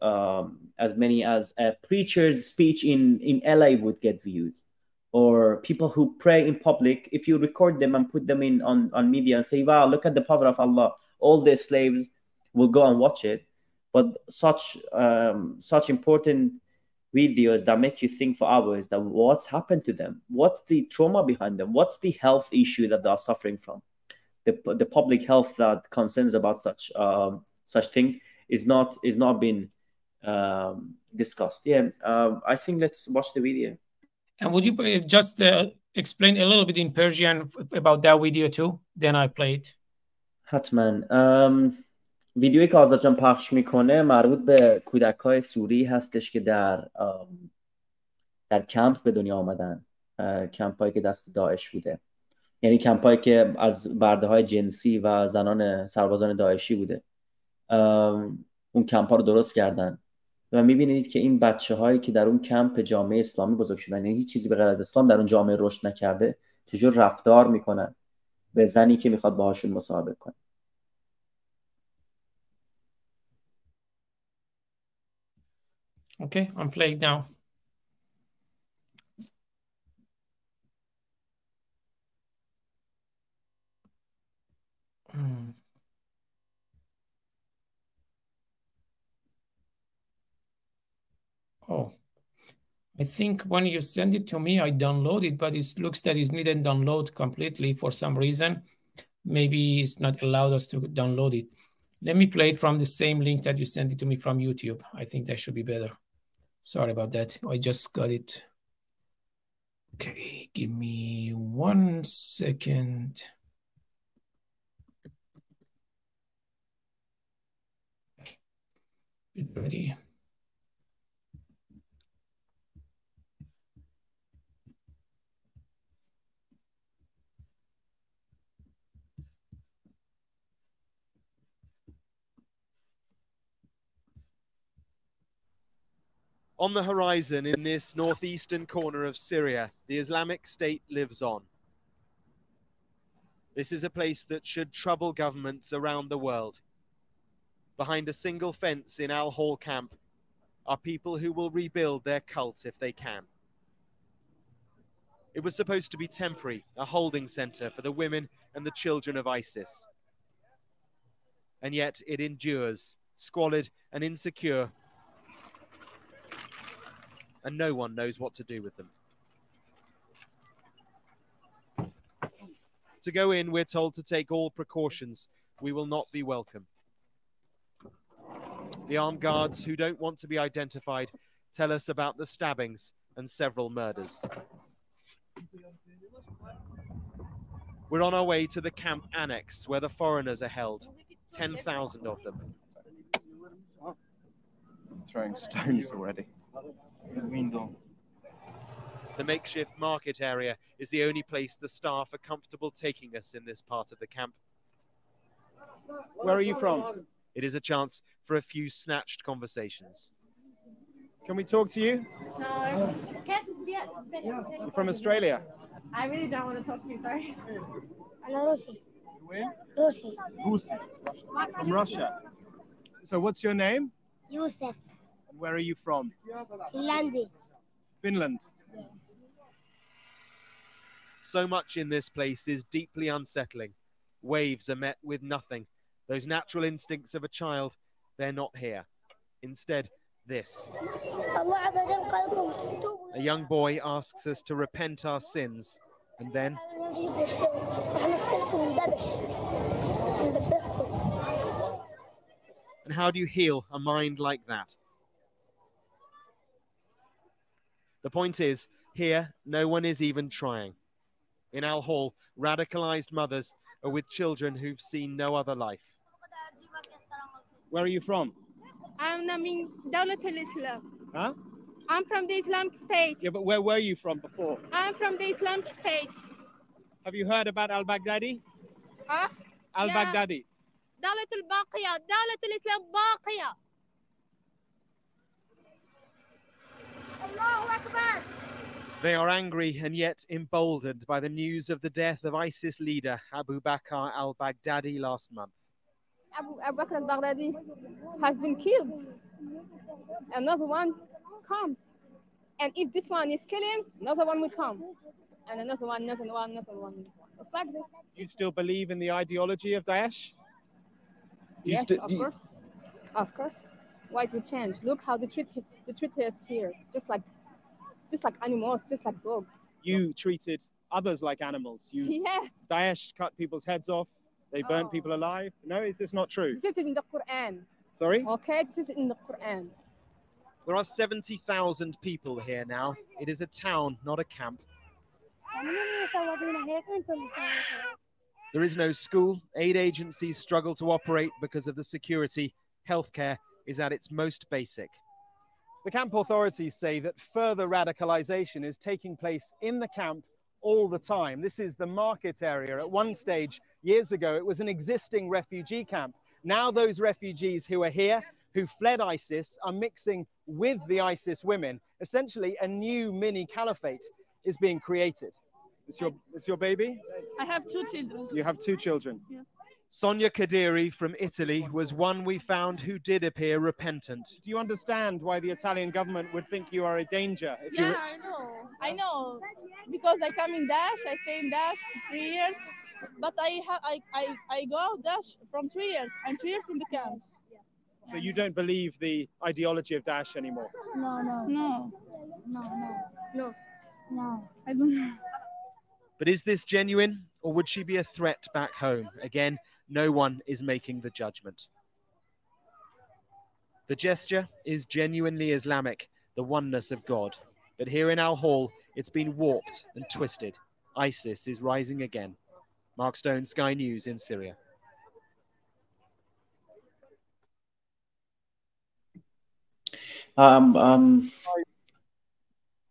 as many as a preacher's speech in LA would get views. Or people who pray in public, if you record them and put them in on media and say, wow, look at the power of Allah, all the slaves will go and watch it. But such important videos that make you think for hours that what's happened to them, what's the trauma behind them, what's the health issue that they are suffering from. The public health that concerns about such things is not been discussed. Yeah, I think let's watch the video. And would you just explain a little bit in Persian about that video too? Then I play it. حتما. ویدیویی که آزاد جان پخش میکنه مربوط به کودک‌های سوری هستش که در کمپ به دنیا آمدن، کمپایی که دست داعش بوده، یعنی کمپایی که از برده‌های جنسی و زنان سربازان داعشی بوده. اون کمپا رو درست کردن و میبینید که این بچه‌هایی که در اون کمپ جامعه اسلامی بزرگ شدن، یعنی هیچ چیزی به غیر از اسلام در اون جامعه رشد نکرده، چجور رفتار میکنن به زنی که میخواد باهاشون مصاحبه کنه. Okay, I'm playing now. Oh, I think when you send it to me, I download it, but it looks that it didn't download completely for some reason. Maybe it's not allowed us to download it. Let me play it from the same link that you sent it to me from YouTube. I think that should be better. Sorry about that. I just got it. Okay, give me 1 second. Get ready. On the horizon in this northeastern corner of Syria, the Islamic State lives on. This is a place that should trouble governments around the world. Behind a single fence in Al-Hol camp are people who will rebuild their cult if they can. It was supposed to be temporary, a holding center for the women and the children of ISIS. And yet it endures, squalid and insecure, and no one knows what to do with them. To go in, we're told to take all precautions. We will not be welcome. The armed guards, who don't want to be identified, tell us about the stabbings and several murders. We're on our way to the camp annex where the foreigners are held, 10,000 of them. Throwing stones already. The makeshift market area is the only place the staff are comfortable taking us in this part of the camp. Where are you from? It is a chance for a few snatched conversations. Can we talk to you? No. You're from Australia? I really don't want to talk to you, sorry. Where? Russia. From Russia. So what's your name? Yusuf. Where are you from? Finland. Finland. So much in this place is deeply unsettling. Waves are met with nothing. Those natural instincts of a child, they're not here. Instead, this. A young boy asks us to repent our sins, and then and how do you heal a mind like that? The point is, here, no one is even trying. In Al-Hol, radicalized mothers are with children who've seen no other life. Where are you from? I'm Namin Dawlat al-Islam. Huh? I'm from the Islamic State. Yeah, but where were you from before? I'm from the Islamic State. Have you heard about al-Baghdadi? Huh? Al-Baghdadi. دولة الباقية دولة الإسلام باقية. الله أكبر. They are angry and yet emboldened by the news of the death of ISIS leader Abu Bakr al-Baghdadi last month. Abu Bakr al-Baghdadi has been killed. Another one comes. And if this one is killing, another one will come. And another one, another one, another one. It's like this. Do you still believe in the ideology of Daesh? Yes, of course. Of course. Why it would change? Look how they treat us here. Just like animals, just like dogs. You treated others like animals. Yeah. Daesh cut people's heads off. They burnt people alive. No, is this not true? This is in the Quran. Sorry? Okay, this is in the Quran. There are 70,000 people here now. It is a town, not a camp. There is no school. Aid agencies struggle to operate because of the security. Healthcare is at its most basic. The camp authorities say that further radicalization is taking place in the camp all the time. This is the market area. At one stage, years ago, it was an existing refugee camp. Now those refugees who are here, who fled ISIS, are mixing with the ISIS women. Essentially, a new mini caliphate is being created. Is your baby? I have 2 children. You have 2 children? Yes. Sonia Kadiri from Italy was one we found who did appear repentant. Do you understand why the Italian government would think you are a danger? Yeah, I know. Because I come in Daesh, I stay in Daesh 3 years, but I go out Daesh from 3 years. I'm 3 years in the camp. So you don't believe the ideology of Daesh anymore? No. I don't know. But is this genuine, or would she be a threat back home? Again, no one is making the judgment. The gesture is genuinely Islamic, the oneness of God. But here in Al Hol, it's been warped and twisted. ISIS is rising again. Mark Stone, Sky News in Syria. I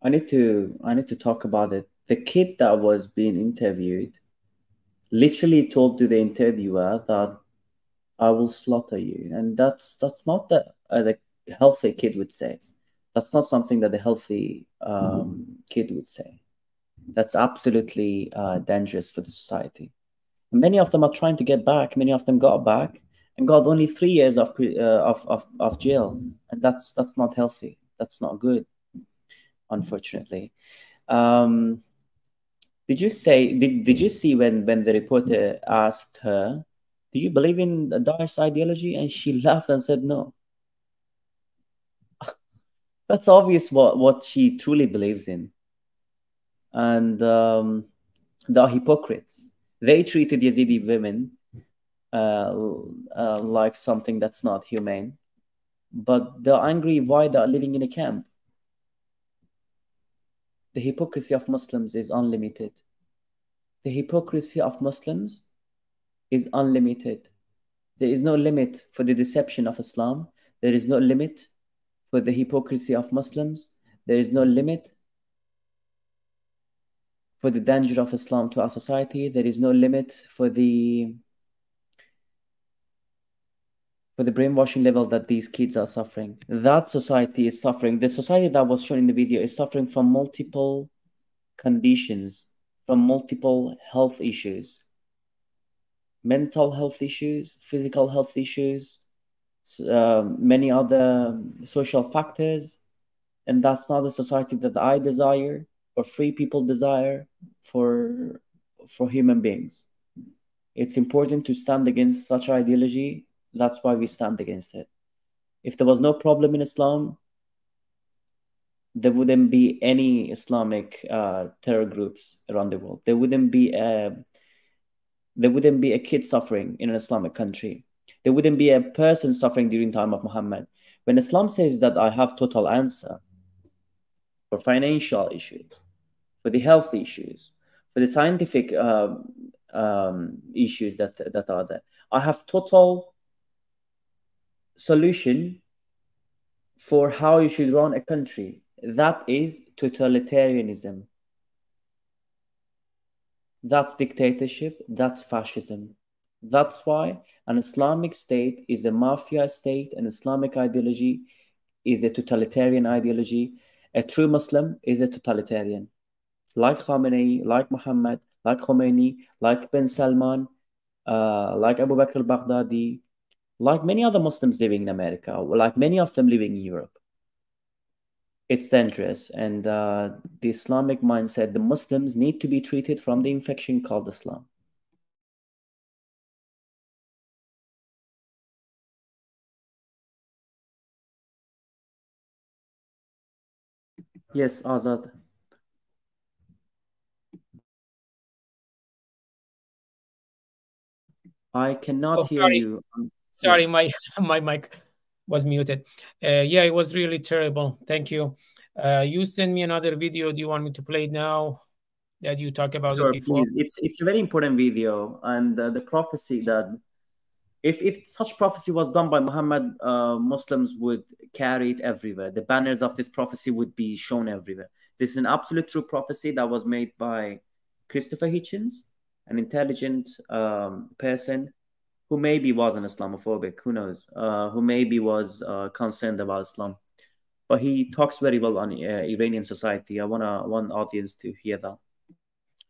need to talk about it. The kid that was being interviewed literally told to the interviewer that I will slaughter you, and that's not the healthy kid would say. That's not something that the healthy kid would say. That's absolutely dangerous for the society. Many of them are trying to get back. Many of them got back and got only 3 years of jail, and that's not healthy. That's not good, unfortunately. Did you see when the reporter asked her, do you believe in the Daesh ideology? And she laughed and said no. That's obvious what she truly believes in. And the hypocrites, they treated Yazidi women like something that's not humane, but they're angry why they're living in a camp. The hypocrisy of Muslims is unlimited. The hypocrisy of Muslims is unlimited. There is no limit for the deception of Islam. There is no limit for the hypocrisy of Muslims. There is no limit for the danger of Islam to our society. There is no limit for the brainwashing level that these kids are suffering. That society is suffering. The society that was shown in the video is suffering from multiple conditions, from multiple health issues, mental health issues, physical health issues, many other social factors. And that's not the society that I desire or free people desire for human beings. It's important to stand against such ideology. That's why we stand against it. If there was no problem in Islam, there wouldn't be any Islamic terror groups around the world. There wouldn't be a kid suffering in an Islamic country. There wouldn't be a person suffering during the time of Muhammad. When Islam says that I have total answer for financial issues, for the health issues, for the scientific issues that are there, I have total solution for how you should run a country. That is totalitarianism. That's dictatorship. That's fascism. That's why an Islamic state is a mafia state. An Islamic ideology is a totalitarian ideology. A true Muslim is a totalitarian. Like Khamenei, like Muhammad, like Khomeini, like bin Salman, like Abu Bakr al-Baghdadi, like many other Muslims living in America, like many of them living in Europe. It's dangerous. And the Islamic mindset, the Muslims need to be treated from the infection called Islam. Yes, Azad. I cannot hear sorry. you. Sorry, Yeah. my mic was muted. Yeah, it was really terrible. Thank you. You send me another video. Do you want me to play it now that you talked about it Sure, before? please. It's a very important video, and the prophecy that if such prophecy was done by Muhammad, Muslims would carry it everywhere. The banners of this prophecy would be shown everywhere. This is an absolute true prophecy that was made by Christopher Hitchens, an intelligent person who maybe was an Islamophobic, who knows, who maybe was concerned about Islam. But he talks very well on Iranian society. I want audience to hear that.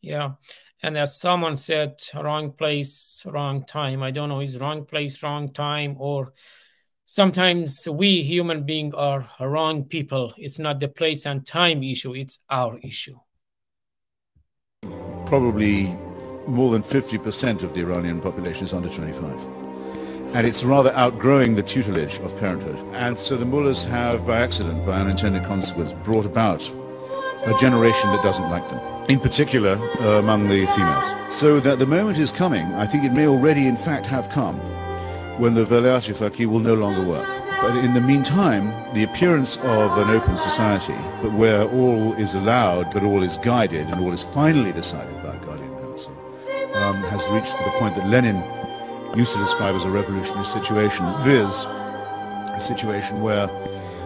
Yeah. And as someone said, wrong place, wrong time. I don't know, is wrong place, wrong time, or sometimes we human beings are wrong people. It's not the place and time issue, it's our issue. Probably more than 50% of the Iranian population is under 25. And it's rather outgrowing the tutelage of parenthood. And so the mullahs have, by accident, by unintended consequence, brought about a generation that doesn't like them, in particular among the females. So that the moment is coming, I think it may already in fact have come, when the Velayat Faqih will no longer work. But in the meantime, the appearance of an open society, but where all is allowed, but all is guided, and all is finally decided by a guardian council, has reached the point that Lenin used to describe as a revolutionary situation, viz. A situation where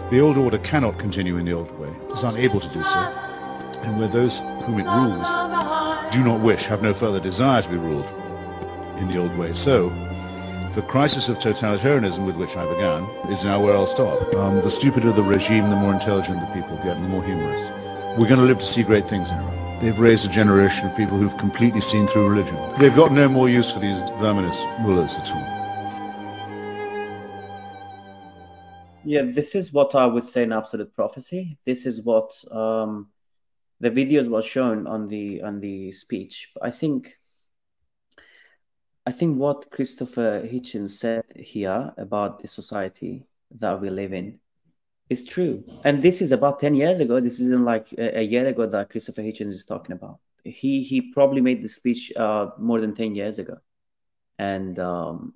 the old order cannot continue in the old way, is unable to do so, and where those whom it rules do not wish, have no further desire to be ruled in the old way. So, the crisis of totalitarianism with which I began is now where I'll stop. The stupider the regime, the more intelligent the people get, and the more humorous. We're going to live to see great things in Iran. They've raised a generation of people who've completely seen through religion. They've got no more use for these verminous mullahs at all. Yeah, this is what I would say an absolute prophecy. This is what the videos was shown on the speech. I think what Christopher Hitchens said here about the society that we live in is true. And this is about 10 years ago. This isn't like a year ago that Christopher Hitchens is talking about. He probably made the speech more than 10 years ago. And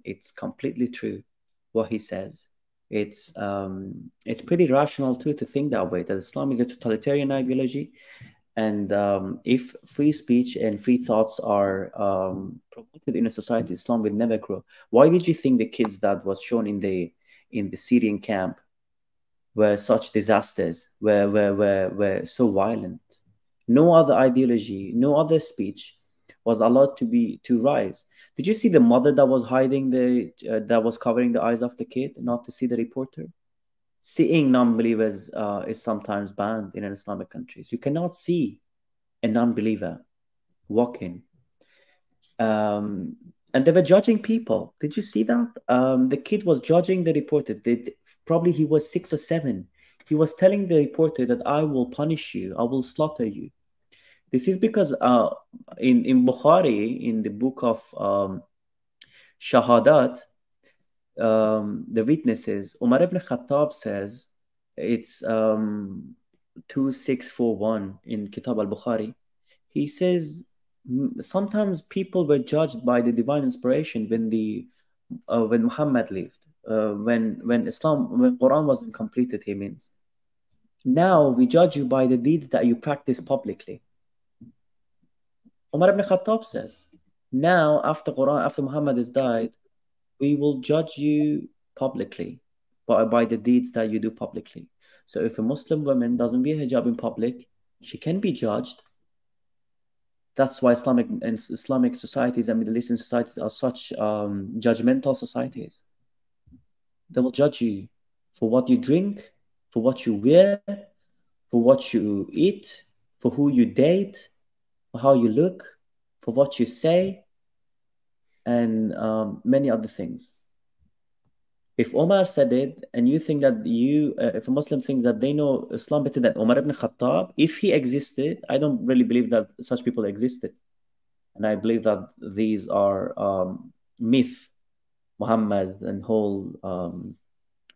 it's completely true what he says. It's pretty rational too to think that way, that Islam is a totalitarian ideology. And if free speech and free thoughts are promoted in a society, Islam will never grow. Why did you think the kids that was shown in the Syrian camp were such disasters, were so violent? No other ideology, no other speech was allowed to rise. Did you see the mother that was hiding that was covering the eyes of the kid not to see the reporter? Seeing non-believers is sometimes banned in Islamic countries. You cannot see a non-believer walking. And they were judging people. Did you see that? The kid was judging the reporter. Probably he was 6 or 7. He was telling the reporter that I will punish you. I will slaughter you. This is because in Bukhari, in the book of Shahadat, the witnesses, Umar ibn Khattab says, it's 2641 in Kitab al-Bukhari. He says sometimes people were judged by the divine inspiration when Muhammad lived, when Quran wasn't completed, he means. Now we judge you by the deeds that you practice publicly. Umar ibn Khattab said, now after Muhammad has died, we will judge you publicly. by the deeds that you do publicly. So if a Muslim woman doesn't wear hijab in public, she can be judged. That's why Islamic societies and Middle Eastern societies are such judgmental societies. They will judge you for what you drink, for what you wear, for what you eat, for who you date, for how you look, for what you say, and many other things. If Omar said it, and you think that if a Muslim thinks that they know Islam better than Omar ibn Khattab, if he existed, I don't really believe that such people existed. And I believe that these are myth, Muhammad and whole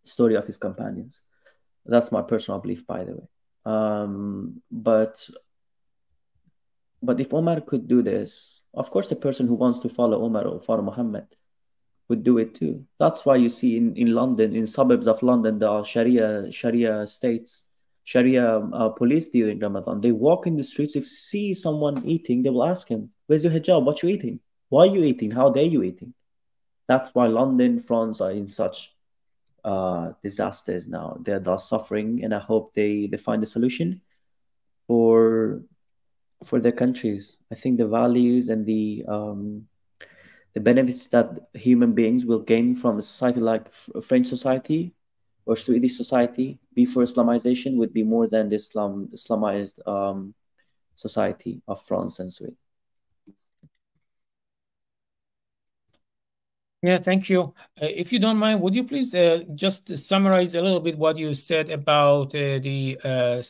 story of his companions. That's my personal belief, by the way. But if Omar could do this, of course, a person who wants to follow Omar or follow Muhammad would do it too. That's why you see in London, in suburbs of London, there are Sharia states, Sharia police during Ramadan. They walk in the streets. If see someone eating, they will ask him, "Where's your hijab? What you eating? Why are you eating? How dare you eating?" That's why London, France are in such disasters now. They're suffering, and I hope they find a solution for their countries. I think the values and the benefits that human beings will gain from a society like French society or Swedish society before Islamization would be more than the Islamized society of France and Sweden. Yeah, thank you. If you don't mind, would you please just summarize a little bit what you said about the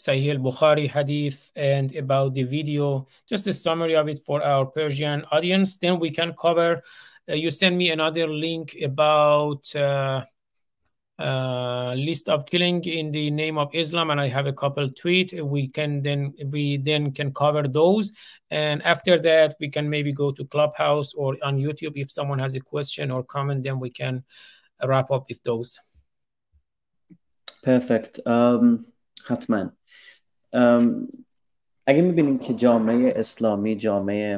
Sahih al-Bukhari hadith and about the video, just a summary of it for our Persian audience. Then we can cover, you send me another link about list of killing in the name of Islam, and I have a couple tweet. We then can cover those, and after that we can maybe go to Clubhouse or on YouTube. If someone has a question or comment, then we can wrap up with those. Perfect. حتما. اگه میبینیم که جامعه اسلامی جامعه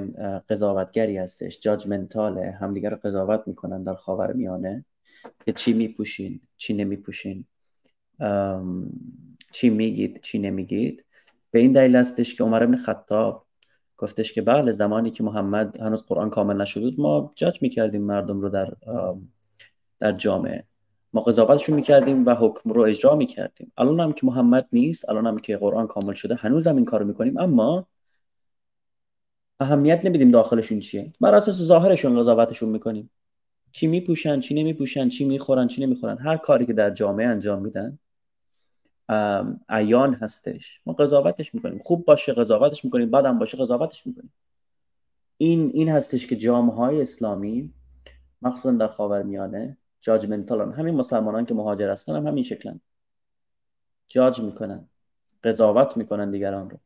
قضاوتگری هستش، جاجمنتاله، همدیگه رو قضاوت میکنن در خاورمیانه که چی میپوشین، چی نمیپوشین، چی میگید، چی نمیگید، به این دلیل هستش که عمر بن خطاب گفتش که بله، زمانی که محمد هنوز قرآن کامل نشده بود ما جاج میکردیم مردم رو در جامعه، ما قضاوتشون میکردیم و حکم رو اجرا میکردیم. الان هم که محمد نیست، الان هم که قرآن کامل شده، هنوز هم این کارو میکنیم، اما اهمیت نمیدیم داخلشون چیه، بر اساس ظاهرشون قضاوتشون میکنیم، چی میپوشن، چی نمیپوشن، چی میخورن، چی نمیخورن، هر کاری که در جامعه انجام میدن عیان هستش، ما قضاوتش میکنیم، خوب باشه قضاوتش میکنیم، بدم باشه قضاوتش میکنیم. این هستش که جامعه‌های اسلامی مخصوصا در خاورمیانه جاجمنتالن. همین مسلمانان که مهاجر هستن هم همین شکلن، جاج میکنن، قضاوت میکنن دیگران رو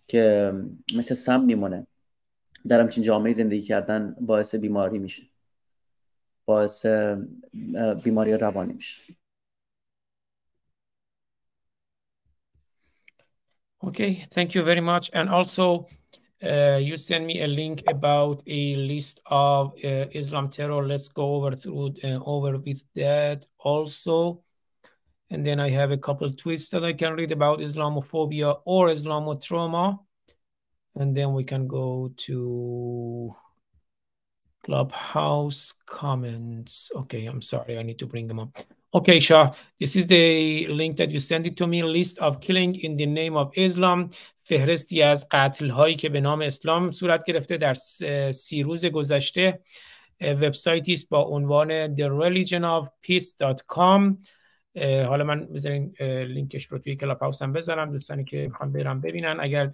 که مثل سم میمونه. در همچین جامعه زندگی کردن باعث بیماری میشه، باعث بیماری روانی میشه. Okay, thank you very much. And also, you send me a link about a list of Islam terror. Let's go over with that also. And then I have a couple of tweets that I can read about Islamophobia or Islamotrauma. And then we can go to Clubhouse comments. Okay, I'm sorry, I need to bring them up. Okay, Shah, this is the link that you sent it to me. List of killing in the name of Islam. فهرستی از قتل هایی که به نام اسلام صورت گرفته در 30 روز گذشته. وبسایتی است با عنوان thereligionofpeace.com. حالا من بذارین لینکش رو توی کلاب هاوس هم بذارم، دوستانی که میخوان برم ببینن. اگر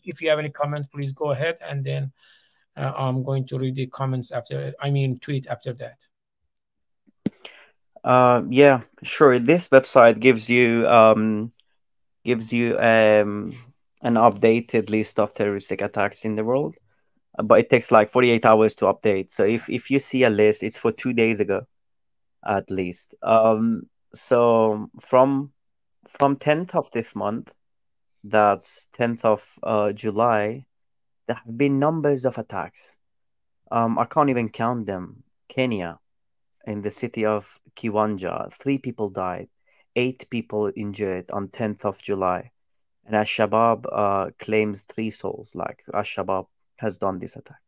if you have any comment please go ahead and then I'm going to read the comments tweet after that. Yeah, sure. This website gives you an updated list of terroristic attacks in the world, but it takes like 48 hours to update. So if you see a list, it's for 2 days ago at least. So from 10th of this month, that's 10th of July, there have been numbers of attacks. I can't even count them. Kenya, in the city of Kiwanja. 3 people died, 8 people injured on 10th of July. And Al-Shabaab claims 3 souls, like Al-Shabaab has done this attack.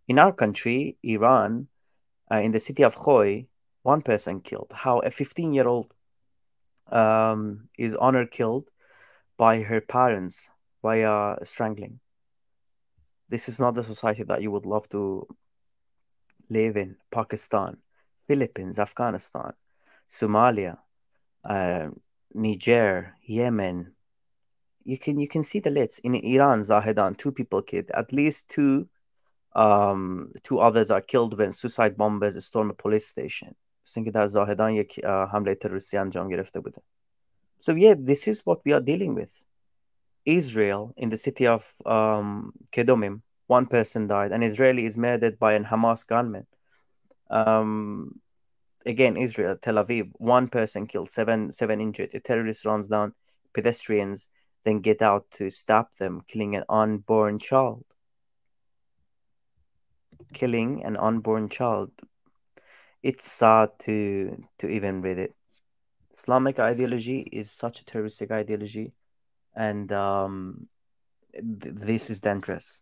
In our country, Iran, in the city of Khoi, 1 person killed. How a 15-year-old is honored killed by her parents via strangling. This is not the society that you would love to live in. Pakistan, Philippines, Afghanistan, Somalia, Niger, Yemen. You can see the lists. In Iran, Zahedan, 2 people killed. At least 2 others are killed when suicide bombers storm a police station. مثل در زاهدان یک حمله تروریستی انجام گرفته بوده. So yeah, this is what we are dealing with. Israel, in the city of Kedomim, 1 person died. An Israeli is murdered by an Hamas gunman. Again, Israel, Tel Aviv, 1 person killed, 7 injured. A terrorist runs down pedestrians, then get out to stop them, killing an unborn child. Killing an unborn child. It's sad to even read it. Islamic ideology is such a terroristic ideology, and this is dangerous.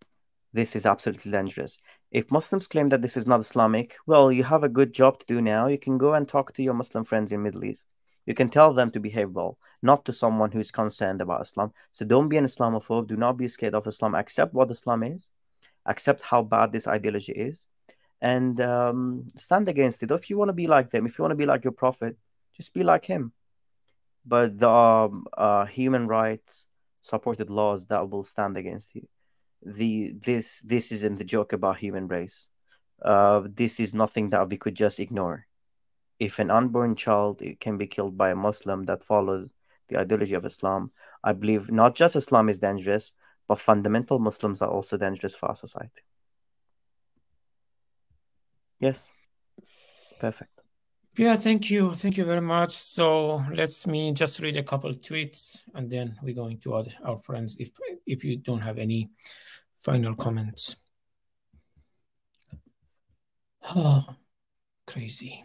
This is absolutely dangerous. If Muslims claim that this is not Islamic, well, you have a good job to do now. You can go and talk to your Muslim friends in Middle East. You can tell them to behave well, not to someone who's concerned about Islam. So don't be an Islamophobe. Do not be scared of Islam. Accept what Islam is. Accept how bad this ideology is. And stand against it. If you want to be like them, if you want to be like your prophet, just be like him. But the human rights supported laws that will stand against you. This isn't the joke about human race. This is nothing that we could just ignore. If an unborn child can be killed by a Muslim that follows the ideology of Islam, I believe not just Islam is dangerous, but fundamental Muslims are also dangerous for our society. Yes. Perfect. Yeah, thank you. Thank you very much. So let me just read a couple of tweets, and then we're going to our friends if you don't have any final comments. Oh, crazy.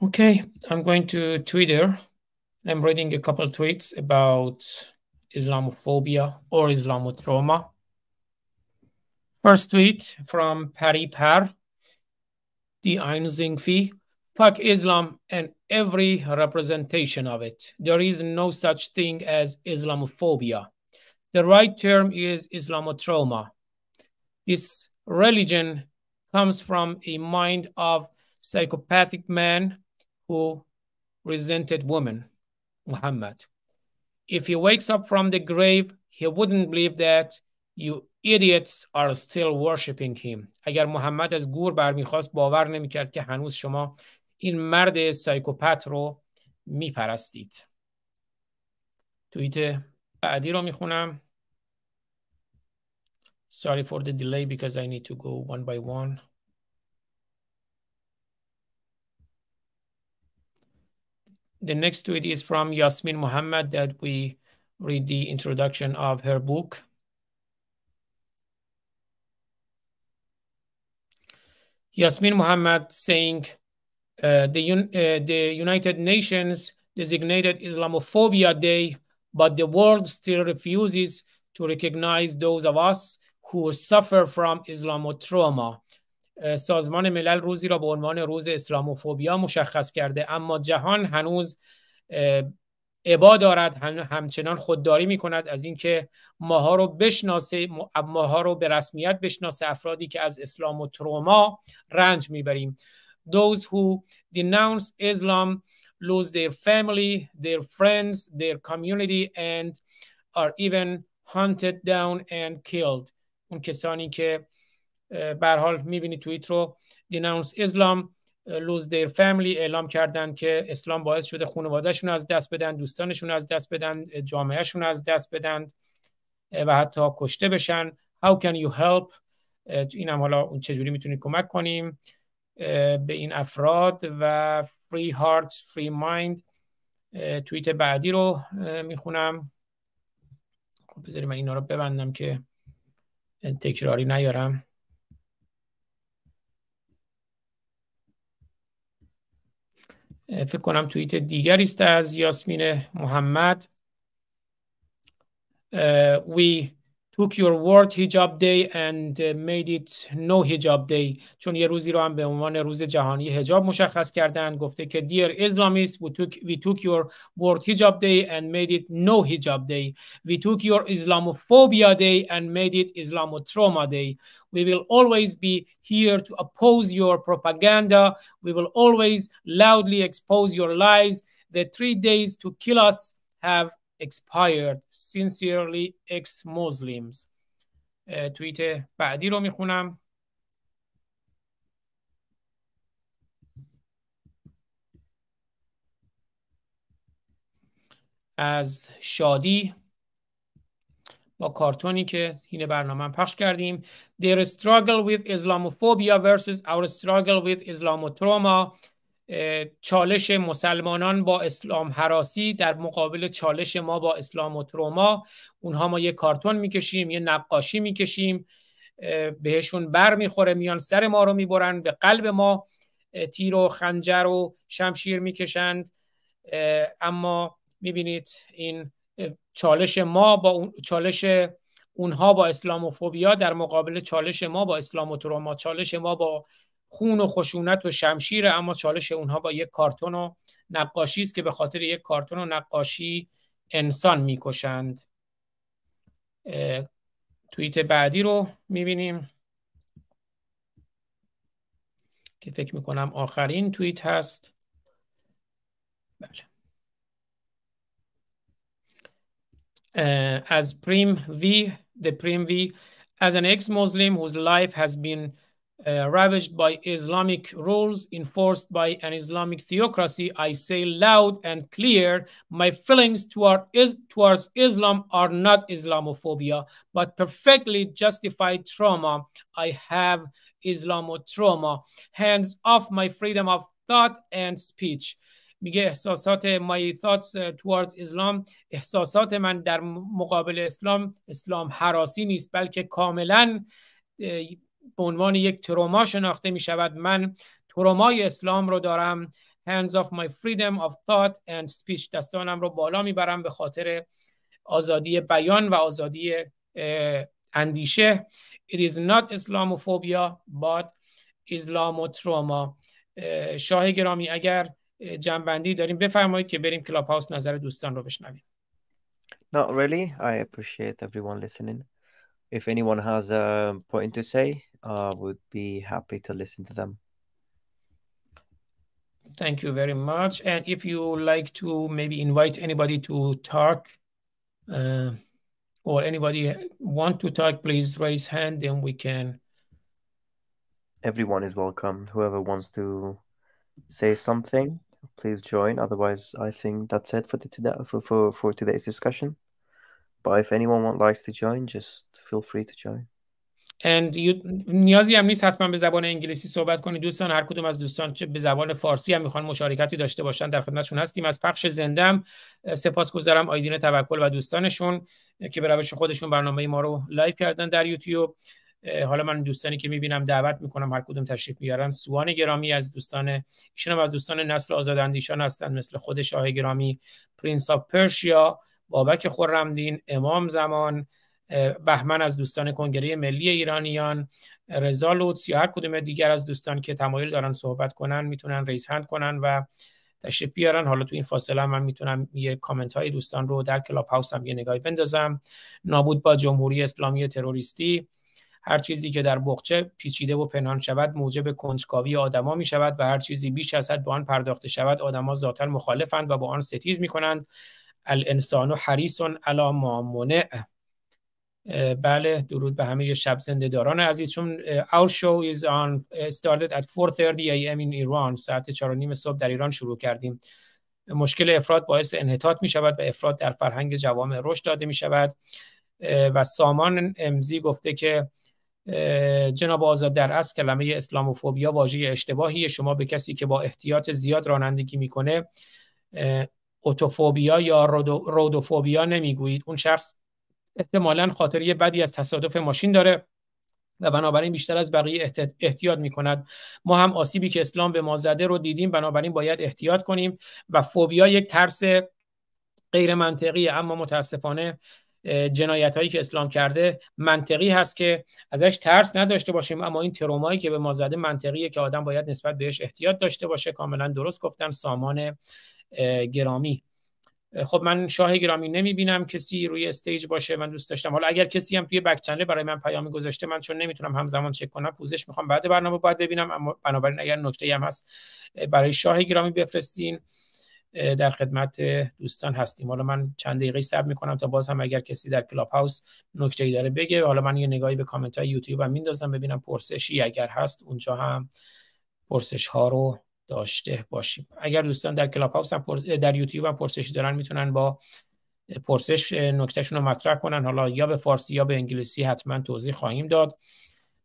Okay, I'm going to Twitter. I'm reading a couple of tweets about Islamophobia or Islamotrauma. First tweet from Pari Par. The Einzingfi. Fuck Islam and every representation of it. There is no such thing as Islamophobia. The right term is Islamotrauma. This religion comes from a mind of psychopathic man who resented women, Muhammad. If he wakes up from the grave, he wouldn't believe that you idiots are still worshiping him. اگر محمد از گور برمیخواست باور نمیکرد که هنوز شما این مرد سایکوپت رو میپرستید. توییت بعدی رو میخونم. Sorry for the delay because I need to go one by one. The next tweet is from Yasmin Muhammad that we read the introduction of her book. Yasmin Muhammad saying the United Nations designated Islamophobia Day, but the world still refuses to recognize those of us who suffer from Islamotrauma. سازمان ملل روزی را به عنوان روز اسلاموفوبیا مشخص کرده، اما جهان هنوز ابا دارد، همچنان خودداری می کند از اینکه ماها رو بشناسه، ماها رو به رسمیت بشناسه، افرادی که از اسلاموتروما رنج میبریم. Those who denounce Islam lose their family, their friends, their community and are even hunted down and killed. اون کسانی که به هر حال میبینی توییت رو denounce Islam lose their family اعلام کردن که اسلام باعث شده خانواده‌شون از دست بدن، دوستانشون از دست بدن، جامعهشون از دست بدن و حتی کشته بشن. How can you help؟ این هم حالا چجوری میتونید کمک کنیم به این افراد و free hearts free mind. توییت بعدی رو میخونم. خب بذارید من اینا رو ببندم که تکراری نیارم. فکر کنم توییت دیگری است از یاسمین محمد. We took your word hijab day and made it no hijab day. چون یه روزی رو هم به عنوان روز جهانی حجاب مشخص کردن. گفته که Dear Islamists, we took your word hijab day and made it no hijab day. We took your Islamophobia day and made it Islamotrauma day. We will always be here to oppose your propaganda. We will always loudly expose your lies. The 3 days to kill us have expired. Sincerely, ex-Muslims. توییت بعدی رو میخونم. از شادی با کارتونی که این برنامه پخش کردیم. Their struggle with Islamophobia versus our struggle with Islamotrauma. چالش مسلمانان با اسلام هراسی در مقابل چالش ما با اسلاموتروما. اونها ما یه کارتون میکشیم، یه نقاشی میکشیم، بهشون بر میخوره، میان سر ما رو میبرن، به قلب ما تیر و خنجر و شمشیر میکشند. اما میبینید این چالش ما با چالش اونها با اسلاموفوبیا در مقابل چالش ما با اسلاموتروما. چالش ما با خون و خشونت و شمشیر، اما چالش اونها با یک کارتون و نقاشی است که به خاطر یک کارتون و نقاشی انسان میکشند. توییت بعدی رو میبینیم که فکر میکنم آخرین توییت هست. بله. از پریم وی، the پریم وی. As an ex-Muslim whose life has been ravaged by Islamic rules enforced by an Islamic theocracy, I say loud and clear, my feelings towards Islam are not Islamophobia, but perfectly justified trauma. I have Islamotrauma. Hands off my freedom of thought and speech. میگه احساسات my thoughts towards Islam، احساسات من در مقابل اسلام هراسی نیست، بلکه کاملا به عنوان یک تروما شناخته می شود. من ترومای اسلام رو دارم. Hands off my freedom of thought and speech. دستانم رو بالا میبرم به خاطر آزادی بیان و آزادی اندیشه. It is not Islamophobia but Islamotrauma. شاه گرامی اگر جنبندی داریم بفرمایید که بریم کلاب هاوس نظر دوستان رو بشنویم. Not really. I appreciate everyone listening. If anyone has a point to say, I would be happy to listen to them. Thank you very much. And if you like to maybe invite anybody to talk or anybody want to talk, please raise hand and we can. Everyone is welcome. Whoever wants to say something, please join. Otherwise, I think that's it for today's discussion. But if anyone likes to join, just feel free to join. And نیازی هم نیست حتما به زبان انگلیسی صحبت کنید دوستان. هر کدوم از دوستان چه به زبان فارسی هم میخوان مشارکتی داشته باشن در خدمتشون هستیم. از پخش زندم سپاسگزارم آیدین توکل و دوستانشون که به روش خودشون برنامه ما رو لایو کردن در یوتیوب. حالا من دوستانی که میبینم دعوت میکنم هر کدوم تشریف بیارن. سوان گرامی از دوستان، ایشون هم از دوستان نسل آزاداندیشان هستند مثل خود شاه گرامی، پرنس آف پرشیا، بابک خرمدین، امام زمان، بهمن از دوستان کنگره ملی ایرانیان، رضا لوتس یا هر کدوم دیگر از دوستان که تمایل دارن صحبت کنن میتونن ریز هند کنن و تشریف بیارن. حالا تو این فاصله من میتونم یه کامنت های دوستان رو در کلاب هاوس هم یه نگاهی بندازم. نابود با جمهوری اسلامی تروریستی. هر چیزی که در بقچه پیچیده و پنهان شود موجب کنجکاوی آدما می شود و هر چیزی بیش از حد به آن پرداخته شود آدما ذاتاً مخالفند و با آن ستیز می کنند. الانسان حریص علی ما منع. بله، درود به همه شب زنده داران عزیز. چون our show is on started at 4:30 AM in Iran. ساعت 4:30 صبح در ایران شروع کردیم. مشکل افراد باعث انحطاط می شود و افراد در فرهنگ جوامع رشد داده می شود. و سامان امزی گفته که جناب آزاد در اصل کلمه اسلاموفوبیا واژه اشتباهیه. شما به کسی که با احتیاط زیاد رانندگی میکنه اوتوفوبیا یا رودوفوبیا نمیگویید. اون شخص احتمالاً خاطره بدی از تصادف ماشین داره و بنابراین بیشتر از بقیه احتیاط میکند. ما هم آسیبی که اسلام به ما زده رو دیدیم، بنابراین باید احتیاط کنیم. و فوبیا یک ترس غیر منطقیه، اما متاسفانه جنایت هایی که اسلام کرده منطقی هست که ازش ترس نداشته باشیم، اما این ترومایی که به ما زده منطقیه که آدم باید نسبت بهش احتیاط داشته باشه. کاملا درست گفتن سامان گرامی. خب من شاه گرامی نمیبینم کسی روی استیج باشه. من دوست داشتم حالا اگر کسی هم توی بک چنل برای من پیامی گذاشته، من چون نمیتونم همزمان چک کنم پوزش میخوام بعد برنامه باید ببینم، اما بنابراین اگر نکته‌ای هم هست برای شاه گرامی بفرستین. در خدمت دوستان هستیم. حالا من چند دقیقه صبر میکنم تا باز هم اگر کسی در کلاب هاوس نکته‌ای داره بگه. حالا من یه نگاهی به کامنت های یوتیوب هم میندازم ببینم پرسشی اگر هست اونجا هم پرسش ها رو داشته باشیم. اگر دوستان در کلاب هاوس هم در یوتیوب هم پرسشی دارن میتونن با پرسش نکتهشون رو مطرح کنن. حالا یا به فارسی یا به انگلیسی حتما توضیح خواهیم داد.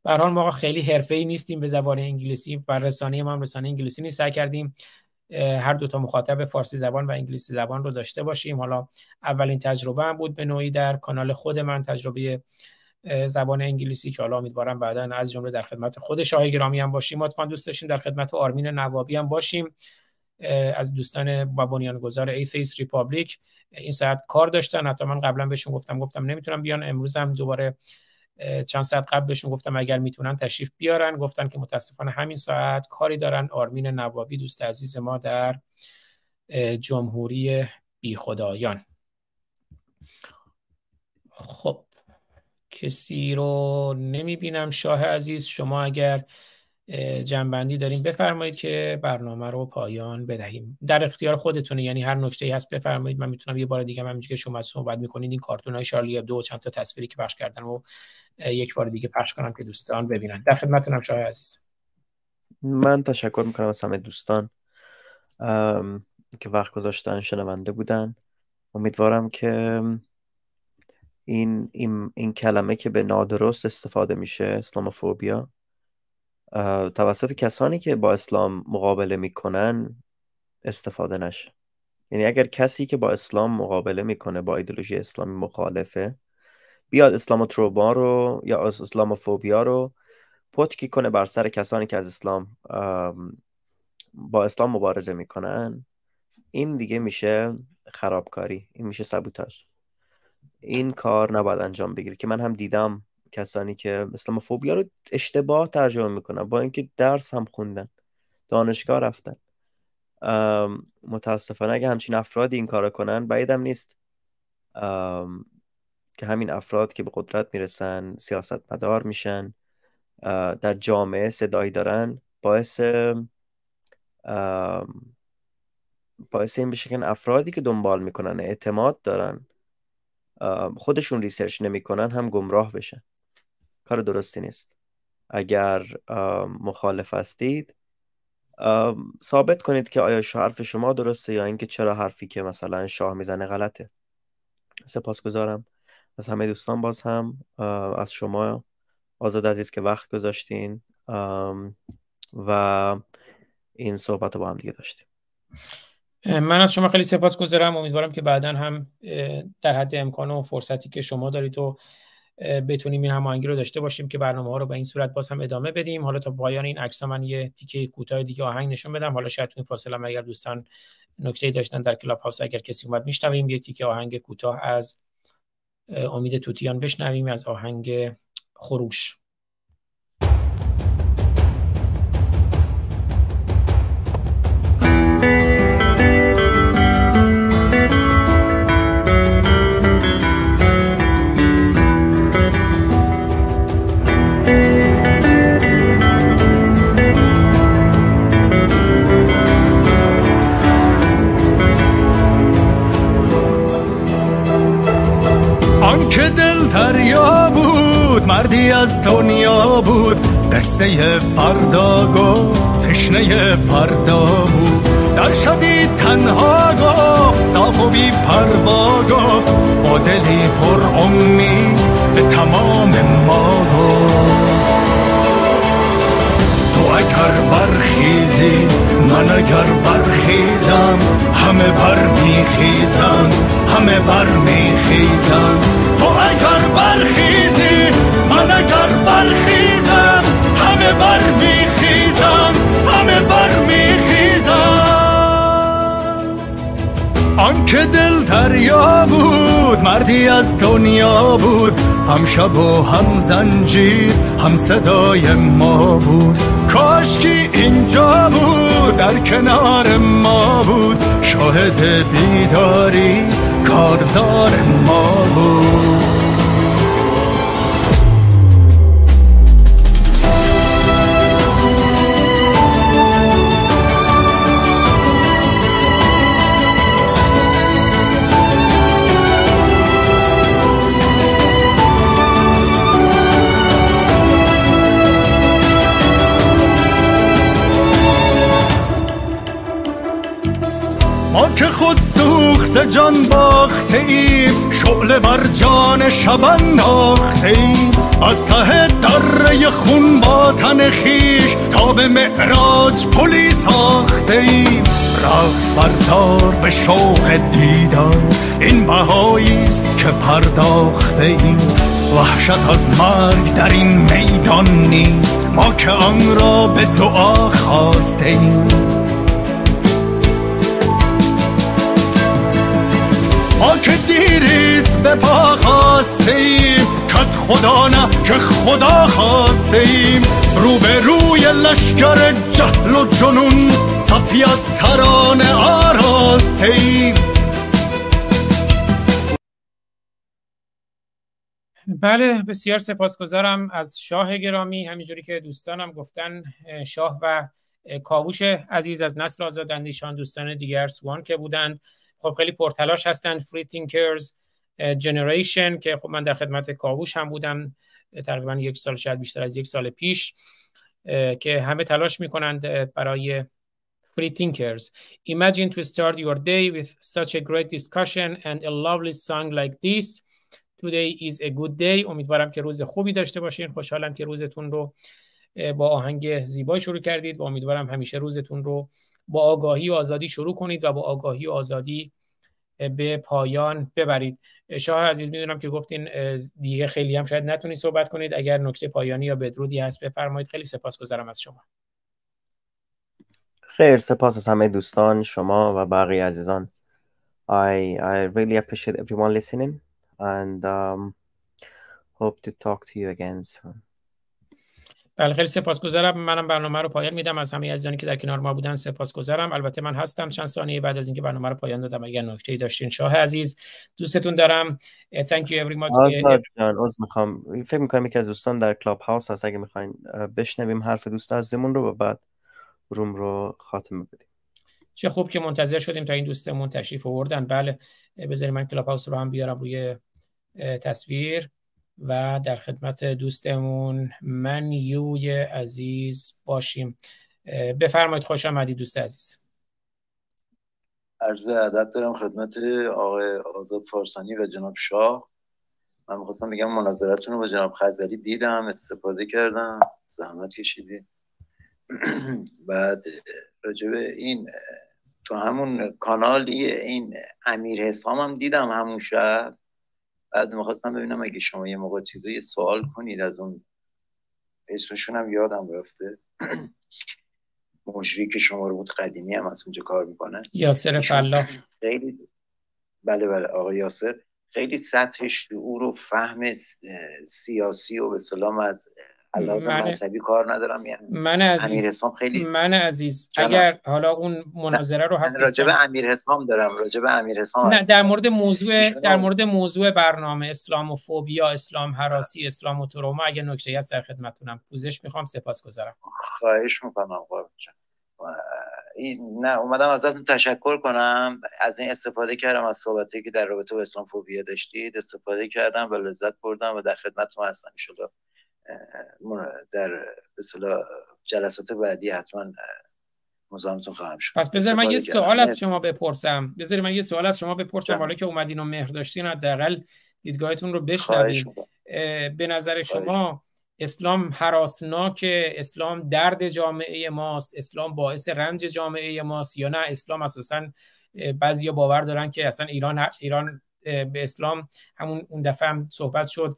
به هر حال ما خیلی حرفه‌ای نیستیم به زبان انگلیسی و رسانه ما هم رسانه انگلیسی نیست. سعی کردیم هر دو تا مخاطب فارسی زبان و انگلیسی زبان رو داشته باشیم. حالا اولین تجربه هم بود به نوعی در کانال خود من، تجربه زبان انگلیسی که حالا امیدوارم بعدا از جمله در خدمت خود شاه گرامی هم باشیم. ما دوست داشتیم در خدمت آرمین نوابی هم باشیم از دوستان با بنیانگذار ایثیست ریپابلیک. این ساعت کار داشتن، حتی من قبلا بهشون گفتم نمیتونم بیان. امروز هم دوباره چند ساعت قبل بهشون گفتم اگر میتونن تشریف بیارن، گفتن که متاسفانه همین ساعت کاری دارن. آرمین نوابی دوست عزیز ما در جمهوری بیخدایان. خب کسی رو نمیبینم. شاه عزیز شما اگر جنبندی داریم بفرمایید که برنامه رو پایان بدهیم. در اختیار خودتونه، یعنی هر نکته‌ای هست بفرمایید. من میتونم یه بار دیگه همینجوری که شما صحبت میکنید این کارتونای شارلی ابدو و چند تا تصویری که پخش کردن رو یک بار دیگه پخش کنم که دوستان ببینن. در خدمتتونم شاه عزیز. من تشکر میکنم از همه دوستان که وقت گذاشتن شنونده بودن. امیدوارم که این کلمه که به نادرست استفاده میشه، اسلاموفوبیا، توسط کسانی که با اسلام مقابله میکنن استفاده نشه. یعنی اگر کسی که با اسلام مقابله میکنه، با ایدئولوژی اسلامی مخالفه، بیاد اسلاموتروما رو یا اسلاموفوبیا رو پتکی کنه بر سر کسانی که از اسلام با اسلام مبارزه میکنن، این دیگه میشه خرابکاری، این میشه سابوتاژ. این کار نباید انجام بگیره. که من هم دیدم کسانی که اسلاموفوبیا رو اشتباه ترجمه میکنن، با اینکه درس هم خوندن، دانشگاه رفتن. متاسفانه اگه همچین افرادی این کار کنن، بعیدم نیست که همین افراد که به قدرت میرسن، سیاستمدار میشن، در جامعه صدایی دارن، باعث این بشه که افرادی که دنبال میکنن، اعتماد دارن، خودشون ریسرچ نمیکنن، هم گمراه بشن. کار درستی نیست. اگر مخالف هستید ثابت کنید که آیا حرف شما درسته یا اینکه چرا حرفی که مثلا شاه میزنه غلطه. سپاسگزارم از همه دوستان، باز هم از شما آزاد عزیز که وقت گذاشتین و این صحبت رو با هم دیگه داشتیم. من از شما خیلی سپاسگزارم. امیدوارم که بعداً هم در حد امکان و فرصتی که شما دارید و بتونیم این هماهنگی رو داشته باشیم که برنامه‌ها رو به این صورت باز هم ادامه بدیم. حالا تا پایان این عکس‌ها من یه تیکه کوتاه دیگه آهنگ نشون بدم. حالا شاید تو این فاصله اگر دوستان نکته‌ای داشتن در کلاب هاوس، اگر کسی اومد میشنویم یه تیکه آهنگ کوتاه از امید توتیان بشنویم، از آهنگ خروش. که دل دریا بود، مردی از دنیا بود، قصه فردا گفت، تشنه فردا بود، در شبی تنها گفت، صاف و بی پروا گفت، با دلی پر امید به تمام ما گفت. تو اگر برخیزی من اگر برخیزم، همه بر میخیزم، همه بر میخیزم. تو اگر برخیزی من اگر برخیزم، همه برمیخیزن، همه برمیخیزن. آنکه دل دریا بود مردی از دنیا بود، هم شب و هم زنجیر هم صدای ما بود. کاشکی اینجا بود در کنار ما بود، شاهد بیداری کارزار ما بود. ما که خود سوخت جان باخته ایم، شعله بر جان شب انداخته ایم. از ته دره خون با تن خیش تا به معراج پلی ساخته ایم. رقص بردار به شوق دیدار، این بهاییست که پرداخته ایم. وحشت از مرگ در این میدان نیست، ما که آن را به دعا خواسته ایم. ما که دیریست به پا خواسته ایم، کت خدا نه که خدا خواسته ایم. رو به روی لشکر جهل و جنون صفی از ترانه آراسته ایم. بله، بسیار سپاسگزارم از شاه گرامی. همینجوری که دوستانم گفتن، شاه و کاووش عزیز از نسل آزاداندیشان، دوستان دیگر سوان که بودند، خب خیلی پرتلاش هستن. فری تینکرز جنریشن که خب من در خدمت کاووش هم بودم تقریبا یک سال، شاید بیشتر از یک سال پیش، که همه تلاش میکنند برای free thinkers. Imagine to start your day with such a great discussion and a lovely song like this. Today is a good day. امیدوارم که روز خوبی داشته باشین. خوشحالم که روزتون رو با آهنگ زیبای شروع کردید و امیدوارم همیشه روزتون رو با آگاهی و آزادی شروع کنید و با آگاهی و آزادی به پایان ببرید. شاه عزیز، میدونم که گفتین دیگه خیلی هم شاید نتونید صحبت کنید. اگر نکته پایانی یا بدرودی هست بفرمایید. خیلی سپاسگزارم از شما. خیر، سپاس از همه دوستان، شما و بقیه عزیزان. I really appreciate everyone listening and hope to talk to you again soon. بله، خیلی سپاسگزارم. منم برنامه رو پایان میدم. از همه عزیزانی که در کنار ما بودن سپاسگزارم. البته من هستم چند ثانیه بعد از اینکه برنامه رو پایان دادم. اگر نکته‌ای داشتین. شاه عزیز، دوستتون دارم. Thank you very much. آزاد جان، میخوام، فکر میکنم یکی از دوستان در کلاب هاوس هست، اگه میخواین بشنویم حرف دوست عزیزمون رو و بعد روم رو خاتمه بدیم. چه خوب که منتظر شدیم تا این دوستمون تشریف آوردن. بله، بذارید من کلاب هاوس رو هم بیارم روی تصویر و در خدمت دوستمون منیوی عزیز باشیم. بفرمایید. خوش آمدید دوست عزیز. عرض ادب دارم خدمت آقای آزاد فارسانی و جناب شاه. من می‌خواستم بگم مناظرتون رو با جناب خزری دیدم، استفاده کردم، زحمت کشیدید. بعد راجع به این تو همون کانالی این امیر حسام هم دیدم همون شب. بعد میخواستم ببینم اگه شما یه موقع چیزایی سوال کنید از اون، اسمشون هم یادم رفته، مجری که شما رو بود قدیمی هم از اونجا کار میکنه، یاسر فلاح. خیلی بله آقای یاسر خیلی سطح شعور و فهم سیاسی و به سلام از علاوه مذهبی کار ندارم. یعنی من عزیز، امیر حسام خیلی من عزیز اگر حالا اون مناظره رو هست راجع به امیر حسام دارم، راجع به امیر حسام نه، در مورد موضوع برنامه اسلاموفوبیا، اسلام هراسی، اسلاموتروما اگه نکته‌ای هست در خدمتتونم. پوزش میخوام. سپاسگزارم. خواهش میکنم قربان جان. نه اومدم ازتون تشکر کنم. از این استفاده کردم، از صحبتایی که در رابطه با اسلاموفوبیا داشتید استفاده کردم و لذت بردم و در خدمتتون هستم. ان شاءالله در مثلا جلسات بعدی حتما مزاحمتون خواهم شد. پس بذار من یه سوال از شما بپرسم. حالا که اومدین و مهر داشتین حداقل دیدگاهتون رو بشنویم. به نظر شما اسلام هراسناکه؟ اسلام درد جامعه ماست؟ اسلام باعث رنج جامعه ماست یا نه اسلام اساساً بعضیا باور دارن که اصلا ایران به اسلام، همون اون دفعه هم صحبت شد،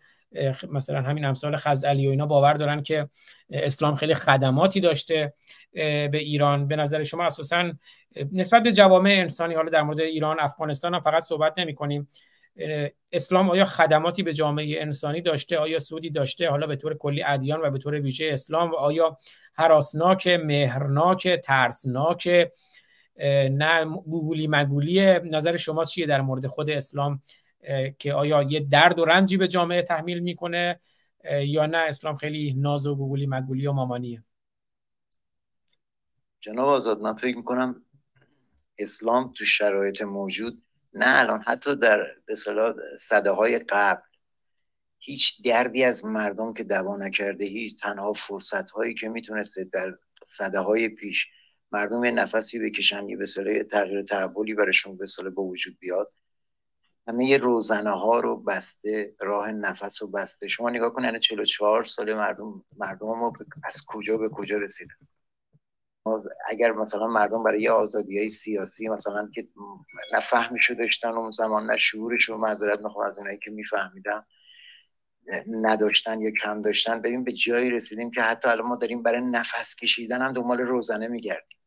مثلا همین امثال خزعلی و اینا باور دارن که اسلام خیلی خدماتی داشته به ایران. به نظر شما اساساً نسبت به جوامع انسانی، حالا در مورد ایران، افغانستان هم فقط صحبت نمی‌کنیم، اسلام آیا خدماتی به جامعه انسانی داشته؟ آیا سودی داشته، حالا به طور کلی ادیان و به طور ویژه اسلام؟ و آیا هراسناک، مهرناک، ترسناک، نه گوگولی مگولی؟ نظر شما چیه در مورد خود اسلام، که آیا یه درد و رنجی به جامعه تحمیل میکنه یا نه اسلام خیلی ناز و گوگولی مگولی و مامانیه؟ جناب آزاد، من فکر میکنم اسلام تو شرایط موجود، نه الان، حتی در به اصطلاح سده‌های قبل، هیچ دردی از مردم که دوا نکرده. هیچ، تنها فرصت‌هایی که میتونسته در سده‌های پیش مردم یه نفسی بکشن، یه به اصطلاح تغییر تحولی براشون به اصطلاح به وجود بیاد، همه یه روزنه‌ها رو بسته، راه نفس رو بسته. شما نگاه کنید 44 سال مردم ما از کجا به کجا رسیدن. اگر مثلا مردم برای آزادی‌های سیاسی مثلا که نه فهمشو داشتن اون زمان، نه شعورشو، معذرت میخوام از اونایی که میفهمیدن، نداشتن یا کم داشتن، ببین به جایی رسیدیم که حتی الان ما داریم برای نفس کشیدن هم دنبال روزنه میگردیم.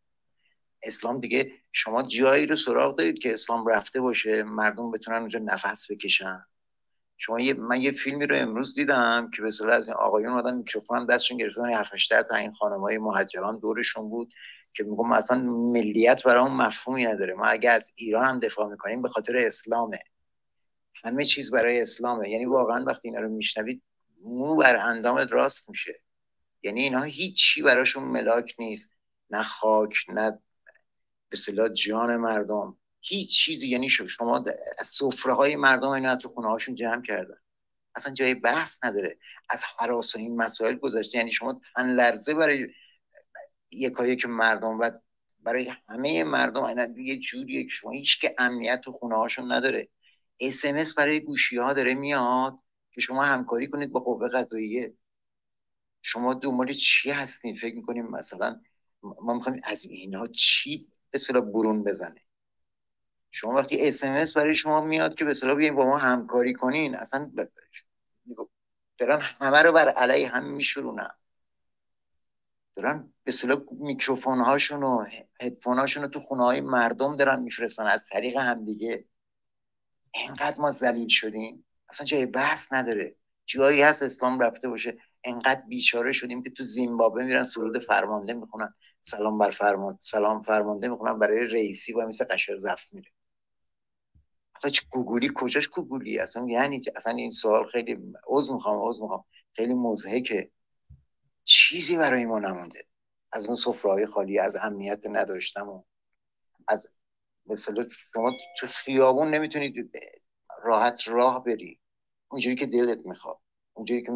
اسلام دیگه، شما جایی رو سراغ دارید که اسلام رفته باشه مردم بتونن اونجا نفس بکشن؟ شما من یه فیلمی رو امروز دیدم که به اصطلاح از این آقایون اومدن میکروفون هم دستشون گرفتن، 7-8 تا این خانم‌های محجبم دورشون بود که میگم اصلا ملیت برامون مفهومی نداره، ما اگه از ایران هم دفاع میکنیم به خاطر اسلامه، همه چیز برای اسلامه. یعنی واقعا وقتی اینا رو میشنوید مو بر اندامت راست میشه. یعنی اینا هیچی براشون ملاک نیست، نه خاک، نه به اصطلاح جان مردم، هیچ چیزی. یعنی شما از سفره‌های مردم اینا تو خونه‌هاشون جمع کردن، اصلا جای بحث نداره. از هراس این مسائل گذاشته. یعنی شما تن لرزه برای یکایی که مردم و برای همه مردم اینا یه جوریه که شما هیچ که امنیت تو خونه‌هاشون نداره. SMS برای گوشی‌ها داره میاد که شما همکاری کنید با قوه قضاییه. شما دنبال چی هستین؟ فکر می‌کنیم مثلا ما می‌خوایم از اینا چی به اصطلاح برون بزنه؟ شما وقتی SMS برای شما میاد که به اصطلاح بیاین با ما همکاری کنین، اصلا دارن همه رو بر علیه هم میشورونن، دارن به اصطلاح میکروفون هاشون و هدفون هاشون رو تو خونه های مردم دارن میفرستن از طریق همدیگه. اینقدر ما ذلیل شدیم اصلا جای بحث نداره. جایی هست اسلام رفته باشه؟ اینقدر بیچاره شدیم که تو زیمبابوه میرن سرود فرمانده میخونن، سلام بر سلام فرمانده میخونن برای رئیسی و مثل قشر زفت میره. اصلا گوگولی کجاش گوگولی اصلا؟ یعنی اصلا این سوال خیلی عذر میخوام خیلی مضحکه. چیزی برای ما نمونده از اون سفره‌های خالی، از امنیت نداشتن و از مثلا شما تو خیابون نمیتونید راحت راه بری اونجوری که دلت میخواد، اونجوری که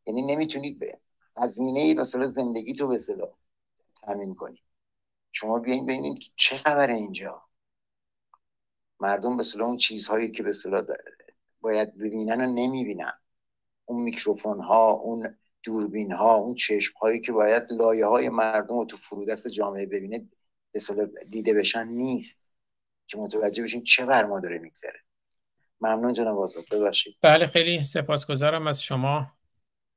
یعنی نمیتونید هزینه مثلا زندگی تو به اصطلاح تامین کنی. شما بیاین ببینید چه خبره اینجا. مردم به اصطلاح اون چیزهایی که به اصطلاح باید ببینن و نمیبینن، اون میکروفون ها، اون دوربین ها، اون چشم هایی که باید لایه های مردم رو تو فرودست جامعه ببینه به اصطلاح دیده بشن نیست که متوجه بشیم چه بر ما داره میگذره. ممنون جناب آزاد، ببخشید. بله، خیلی سپاسگزارم از شما.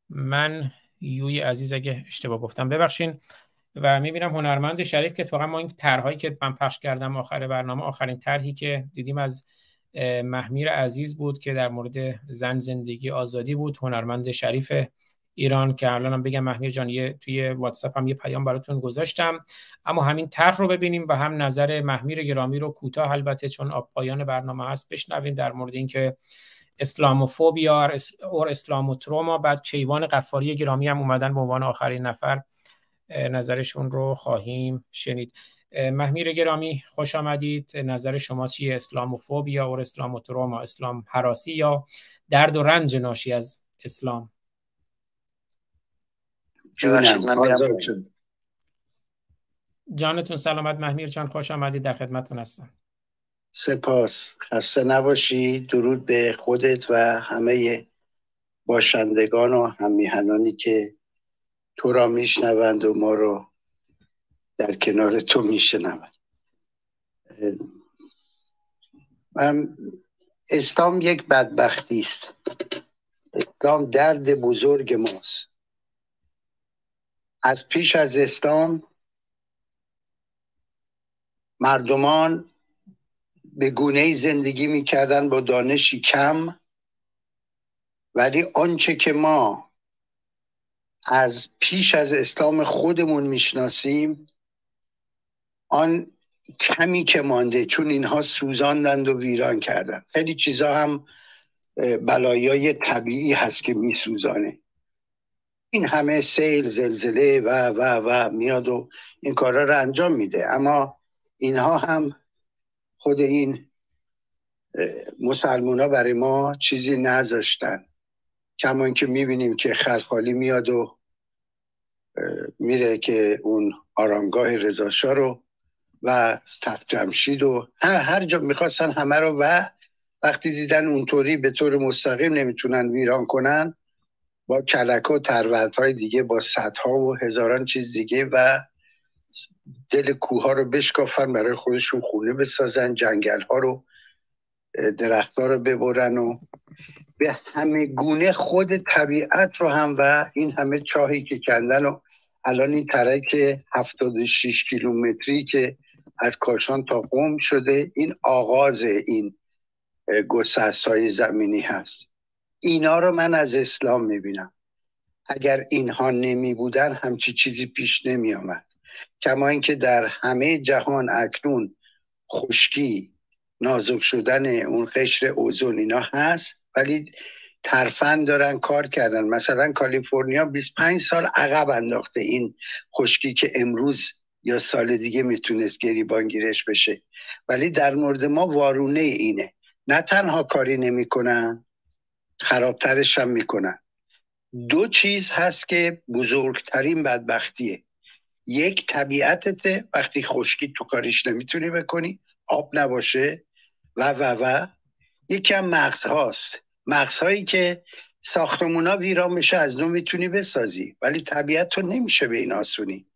من یوی عزیز اگه اشتباه گفتم ببخشین. و میبینم هنرمند شریف که اتفاقا ما این طرحایی که من پخش کردم آخر برنامه، آخرین طرحی که دیدیم از محمیر عزیز بود که در مورد زن، زندگی، آزادی بود. هنرمند شریف ایران که الانم بگم محمیر جان توی واتساپ هم یه پیام براتون گذاشتم. اما همین طرح رو ببینیم و هم نظر محمیر گرامی رو کوتاه، البته چون پایان برنامه هست، بشنویم در مورد اینکه اسلاموفوبیا اور اسلاموتروما. بعد کیوان غفاری گرامی هم اومدن به عنوان آخرین نفر، نظرشون رو خواهیم شنید. محمیر گرامی خوش آمدید. نظر شما چیه؟ اسلاموفوبیا اور اسلاموتروما، اسلام هراسی یا درد و رنج ناشی از اسلام؟ جانتون سلامت محمیر جان، خوش آمدید، در خدمتتون هستم. سپاس، خسته نباشی. درود به خودت و همه باشندگان و هممیهنانی که تو را میشنوند و ما رو در کنار تو میشنوند. اسلام یک بدبختی است. اسلام درد بزرگ ماست. از پیش از اسلام مردمان به گونه‌ای زندگی میکردن با دانشی کم، ولی آنچه که ما از پیش از اسلام خودمون میشناسیم آن کمی که مانده، چون اینها سوزاندند و ویران کردند. خیلی چیزا هم بلایای طبیعی هست که میسوزانه. این همه سیل، زلزله و میاد و این کارا رو انجام میده، اما اینها هم خود این مسلمان ها برای ما چیزی نذاشتن. کما اینکه میبینیم که خلخالی میاد و میره که اون آرامگاه رضا شاه رو و تخت جمشید و هر جا میخواستن همه رو، و وقتی دیدن اونطوری به طور مستقیم نمیتونن ویران کنن، با کلک و تروت‌های دیگه، با سدها و هزاران چیز دیگه و دل کوه ها رو بشکافن، برای خودشون خونه بسازن، جنگل ها رو، درخت ها رو ببرن و به همه گونه خود طبیعت رو هم، و این همه چاهی که کندن و الان این ترک 76 کیلومتری که از کاشان تا قم شده، این آغاز این گسست‌های زمینی هست. اینا رو من از اسلام میبینم. اگر اینها نمی بودن همچی چیزی پیش نمی آمد. کما اینکه در همه جهان اکنون خشکی، نازک شدن اون قشر اوزون اینا هست، ولی ترفند دارن کار کردن. مثلا کالیفرنیا 25 سال عقب انداخته این خشکی که امروز یا سال دیگه میتونست گریبانگیرش بشه، ولی در مورد ما وارونه اینه. نه تنها کاری نمیکنن، خرابترش هم میکنن. دو چیز هست که بزرگترین بدبختیه. یک طبیعتته، وقتی خشکی تو کاریش نمیتونی بکنی، آب نباشه و یکی هم مغز هاست. مغزهایی که ساختمونا ویران میشه از نو میتونی بسازی، ولی طبیعت تو نمیشه به این آسونی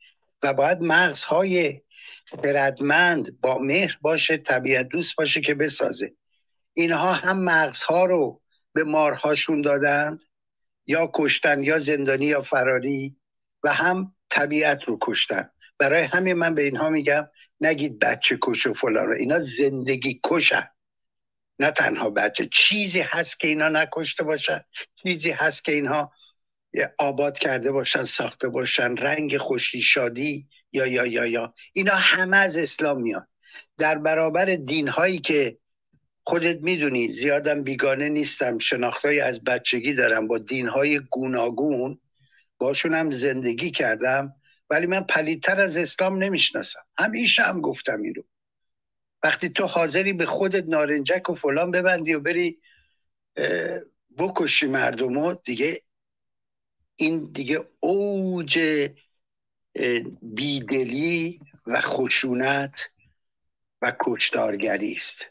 و باید مغزهای خردمند با مهر باشه، طبیعت دوست باشه که بسازه. اینها هم مغزها رو به مارهاشون دادند، یا کشتن یا زندانی یا فراری، و هم طبیعت رو کشتن. برای همین من به اینها میگم نگید بچه کش و فلان، اینا زندگی کشن. نه تنها بچه، چیزی هست که اینا نکشته باشن، چیزی هست که اینها آباد کرده باشن، ساخته باشن، رنگ خوشی، شادی یا اینا همه از اسلام میاد. در برابر دینهایی که خودت میدونی زیادم بیگانه نیستم، شناختایی از بچگی دارم با دینهای گوناگون، باشون هم زندگی کردم، ولی من پلیدتر از اسلام نمیشناسم. همیشه هم گفتم این رو. وقتی تو حاضری به خودت نارنجک و فلان ببندی و بری بکشی مردمو، دیگه این دیگه اوج بیدلی و خشونت و کشتارگری است.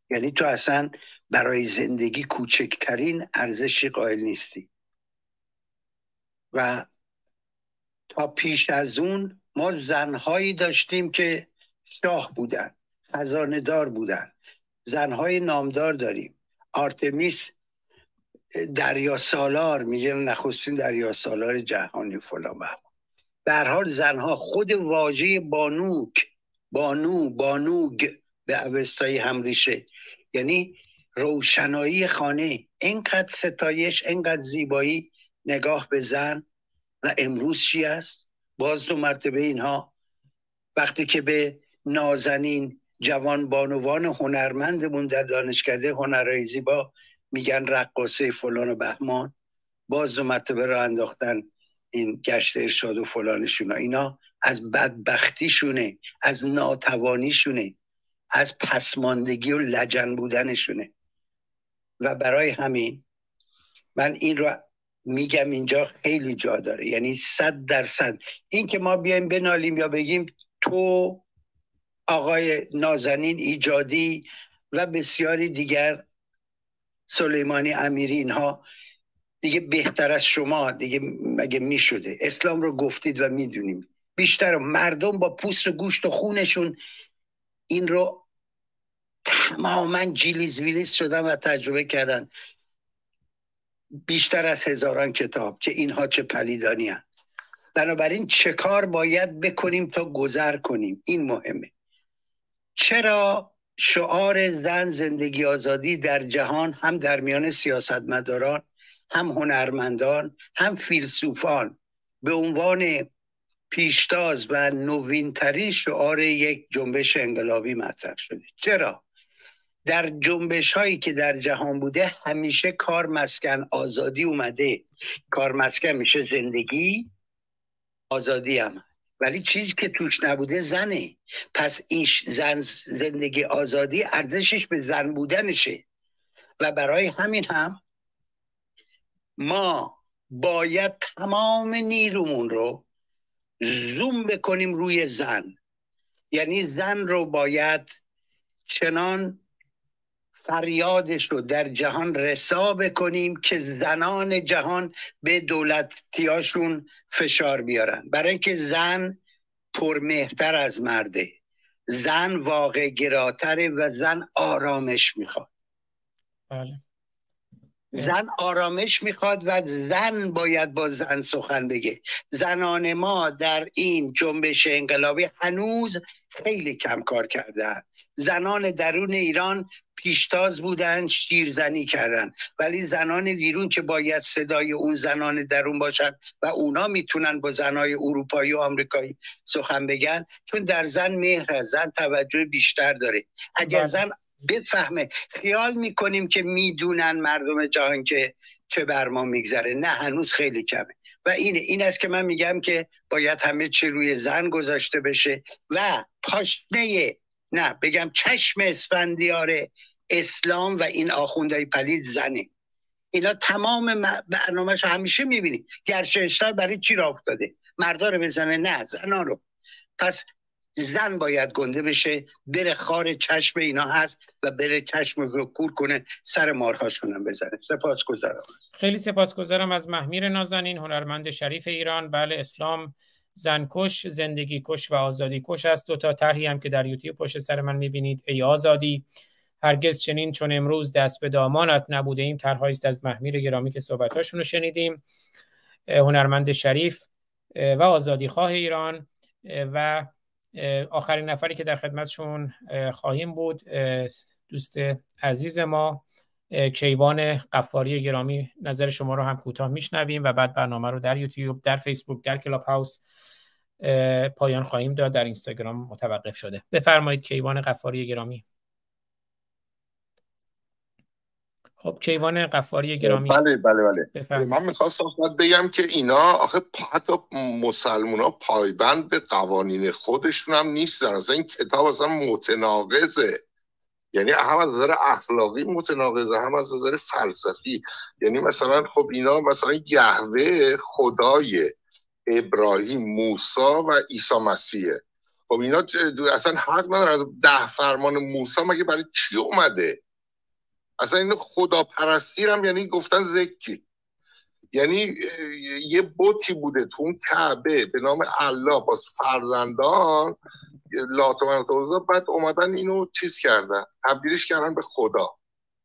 یعنی تو اصلا برای زندگی کوچکترین ارزشی قائل نیستی. و تا پیش از اون ما زنهایی داشتیم که شاه بودن، خزانه دار بودن، زنهای نامدار داریم. آرتمیس دریا سالار، میگن نخستین دریا سالار جهانی فلان. به هر حال زنها، خود واژه بانوگ به اوستایی هم ریشه، یعنی روشنایی خانه. اینقدر ستایش، اینقدر زیبایی نگاه به زن. و امروز چی است؟ باز دو مرتبه اینها وقتی که به نازنین جوان بانوان هنرمندمون در دانشکده هنرهای زیبا میگن رقاصه فلان و بهمان، باز دو مرتبه را انداختن این گشت ارشاد و فلانشون. اینا از بدبختیشونه، از ناتوانیشونه، از پسماندگی و لجن بودنشونه. و برای همین من این رو میگم اینجا خیلی جا داره. یعنی 100% این که ما بیایم بنالیم یا بگیم تو آقای نازنین ایجادی و بسیاری دیگر، سلیمانی امیری، اینها دیگه بهتر از شما دیگه مگه میشده؟ اسلام رو گفتید و میدونیم. بیشتر مردم با پوست و گوشت و خونشون این رو تماما جیلیز ویلیز شدن و تجربه کردن. بیشتر از هزاران کتاب که اینها چه پلیدانی هستند. بنابراین چه کار باید بکنیم تا گذر کنیم؟ این مهمه. چرا شعار زن زندگی آزادی در جهان، هم در میان سیاستمداران، هم هنرمندان، هم فیلسوفان، به عنوان پیشتاز و نوینترین شعار یک جنبش انقلابی مطرح شده؟ چرا در جنبش هایی که در جهان بوده همیشه کار مسکن آزادی اومده؟ کار مسکن میشه زندگی آزادی هم، ولی چیزی که توش نبوده زنه. پس این زن زندگی آزادی ارزشش به زن بودنشه و برای همین هم ما باید تمام نیرومون رو زوم بکنیم روی زن. یعنی زن رو باید چنان فریادش رو در جهان رسا بکنیم که زنان جهان به دولتیاشون فشار بیارن، برای اینکه زن پرمهتر از مرده، زن واقع گراتره و زن آرامش میخواد. بله. زن آرامش میخواد و زن باید با زن سخن بگه. زنان ما در این جنبش انقلابی هنوز خیلی کم کار کردن. زنان درون ایران پیشتاز بودن، شیرزنی کردن، ولی زنان بیرون که باید صدای اون زنان درون باشن و اونا میتونن با زنای اروپایی و آمریکایی سخن بگن، چون در زن مهر از زن توجه بیشتر داره. اگر زن بفهمه، خیال میکنیم که میدونن مردم جهان که چه بر ما میگذره. نه، هنوز خیلی کمه و این است که من میگم که باید همه چی روی زن گذاشته بشه و پاشنه، نه بگم چشم اسفندیار اسلام و این آخوندهای پلید زنه. اینا تمام برنامه‌شو همیشه میبینی. گرششتر برای چی را افتاده؟ مردا رو بزنه؟ نه، زنا رو. پس زن باید گنده بشه، بره خار چشم اینا هست و بره چشم رو کور کنه، سر مارهاشون هم بزنه. سپاسگزارم. خیلی سپاسگزارم از محمیر نازنین، هنرمند شریف ایران. بله، اسلام زنکش، زندگی کش و آزادی کش است. دو تا طرحی هم که در یوتیوب پشت سر من میبینید. ای آزادی، هرگز چنین چون امروز دست به دامانت نبوده ایم. طرحهایی است از محمیر گرامی که صحبتاشون رو شنیدیم. هنرمند شریف و آزادی خواه ایران. و آخرین نفری که در خدمتشون خواهیم بود دوست عزیز ما کیوان غفاری گرامی. نظر شما رو هم کوتاه میشنویم و بعد برنامه رو در یوتیوب، در فیسبوک، در کلاب هاوس پایان خواهیم داد. در اینستاگرام متوقف شده. بفرمایید کیوان غفاری گرامی. خب کیوان غفاری گرامی. بله. من میخواستم بگم که اینا آخه حتی مسلمونا پایبند به قوانین خودشون هم نیستن. اصلا این کتاب اصلا متناقضه، یعنی هم از نظر اخلاقی متناقضه، هم از نظر فلسفی. یعنی مثلا خب اینا مثلا یهوه خدای ابراهیم، موسی و عیسی مسیحه. خب اینا اصلا حق ندارن. 10 فرمان موسی مگه برای چی اومده؟ اصلا این خداپرستی هم یعنی گفتن زکی، یعنی یه بتی بوده تو اون کعبه به نام الله با فرزندان لات و مناط، بعد اومدن اینو چیز کردن، تبدیلش کردن به خدا.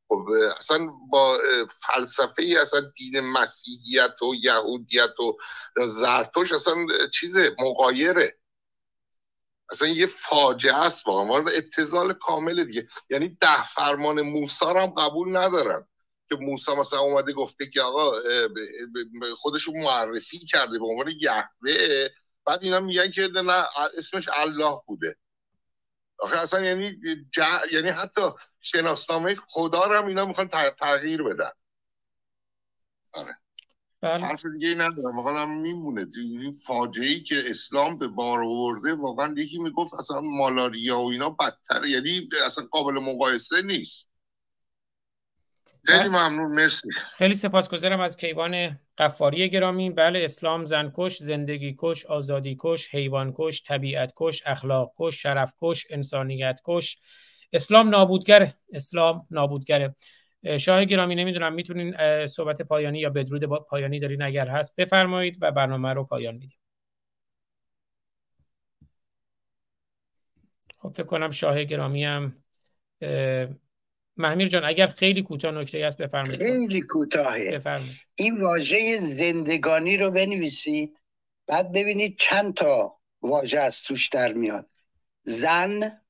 خب اصلا با فلسفه ای اصلا دین مسیحیت و یهودیت و زرتشت اصلا چیز مغایره. اصلا یه فاجعه است واقعا، ابتذال کامل دیگه. یعنی 10 فرمان موسی رو هم قبول ندارن که موسی مثلا اومده گفته که آقا خودشو معرفی کرده به عنوان یهوه، بعد اینا میگن که نه اسمش الله بوده. آخه اصلا یعنی حتی شناسنامه خدا رو هم اینا میخوان تغییر بدن. آره. حرف دیگه ندارم، واقعا هم میمونه. این فاجعه‌ای که اسلام به بار آورده، واقعا یکی میگفت اصلا مالاریا و اینا بدتره، یعنی اصلا قابل مقایسه نیست. خیلی ممنون، مرسی. خیلی سپاسگزارم از کیوان غفاری گرامی. بله، اسلام زنکش، زندگی کش، آزادی کش، حیوان کش، طبیعت کش، اخلاق کش، شرف کش، انسانیت کش. اسلام نابودگره. اسلام نابودگره. شاه گرامی، نمیدونم میتونین صحبت پایانی یا بدرود پایانی دارین؟ اگر هست بفرمایید و برنامه رو پایان میدیم. خب فکر کنم شاه گرامی هم محمیر جان اگر خیلی کوتاه نکته است بفرمایید. خیلی کوتاهه. بفرمایید. این واژه زندگانی رو بنویسید، بعد ببینید چند تا واژه از توش در میاد. زن،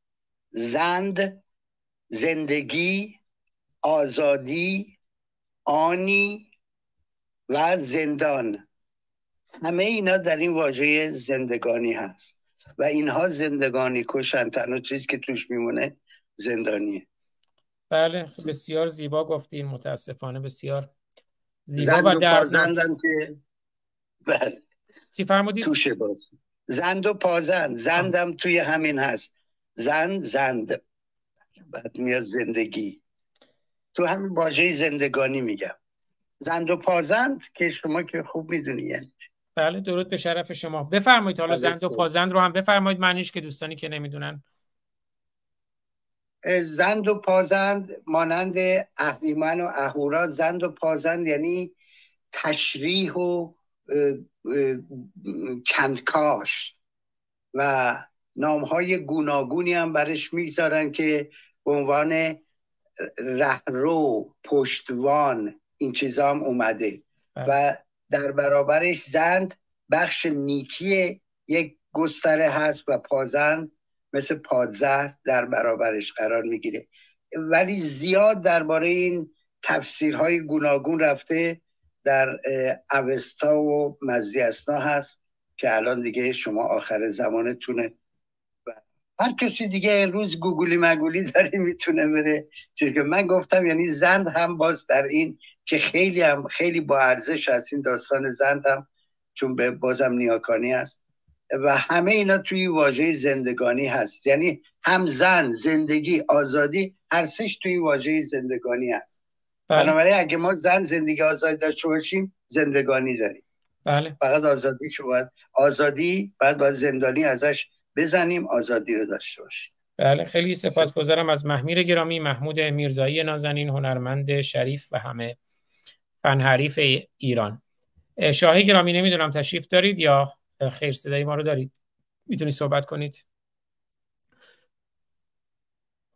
زند، زندگی، آزادی، آنی و زندان. همه اینا در این واژه زندگانی هست و اینها زندگانی کشن. تنها چیزی که توش میمونه زندانیه. بله بسیار زیبا گفتین، متاسفانه بسیار زیبا زند و دردناک. پازندم که بله چی فرمودید؟ توشه باز. زند و پازند، زندم توی همین هست. زند بعد میاد زندگی، تو همین واژه زندگانی میگم. زند و پازند که شما که خوب میدونی یعنی. بله درود به شرف شما. بفرمایید حالا زند و پازند رو هم بفرمایید معنیش که دوستانی که نمیدونن. زند و پازند مانند اهریمن و اهورا. زند و پازند یعنی تشریح و کندکاش و نامهای گوناگونی هم برش میگذارن که به عنوان رهرو، پشتوان، این چیزا هم اومده. و در برابرش زند بخش نیکی یک گستره هست و پازند مثل پادزهر در برابرش قرار میگیره. ولی زیاد درباره این تفسیرهای گوناگون رفته. در اوستا و مزدیسنا هست که الان دیگه شما آخر زمانتونه. هر کسی دیگه امروز گوگلی مگولی داره میتونه بره. چون که من گفتم یعنی زند هم باز در این که خیلی با ارزش هست این داستان زند هم، چون به بازم نیاکانی هست و همه اینا توی واژه زندگانی هست. یعنی هم زن، زندگی، آزادی، هر سش توی واژه زندگانی هست. بنابراین اگه ما زن، زندگی، آزادی داشته باشیم زندگانی داریم. بله. فقط آزادی بعد باید زندانی ازش بزنیم، آزادی رو داشته باشیم. بله خیلی سپاسگزارم از محمیر گرامی، محمود میرزایی نازنین، هنرمند شریف و همه فن حریف ایران. شاه گرامی نمیدونم تشریف دارید یا خیر صدای ما رو دارید؟ میتونید صحبت کنید؟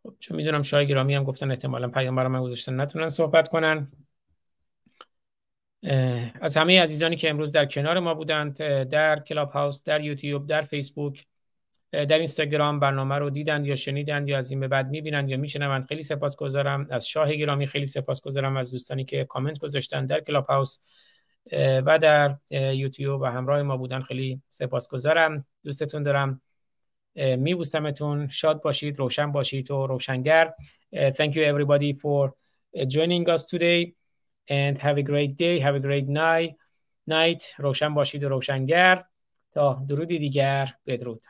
خب چون میدونم شاه گرامی هم گفتن احتمالاً پیام برای من گذاشتن نتونن صحبت کنن. از همه عزیزانی که امروز در کنار ما بودند در کلاب هاوس، در یوتیوب، در فیسبوک، در اینستاگرام برنامه رو دیدند یا شنیدند یا از این به بعد میبینند یا میشنوند، خیلی سپاسگزارم. از شاه گرامی خیلی سپاسگزارم. از دوستانی که کامنت گذاشتن در کلاب هاوس و در یوتیوب و همراه ما بودن خیلی سپاسگزارم. دوستتون دارم، میبوسمتون. شاد باشید، روشن باشید و روشنگر. Thank you everybody for joining us today and have a great day, have a great night. روشن باشید و روشنگر. تا درودی دیگر، بدرود.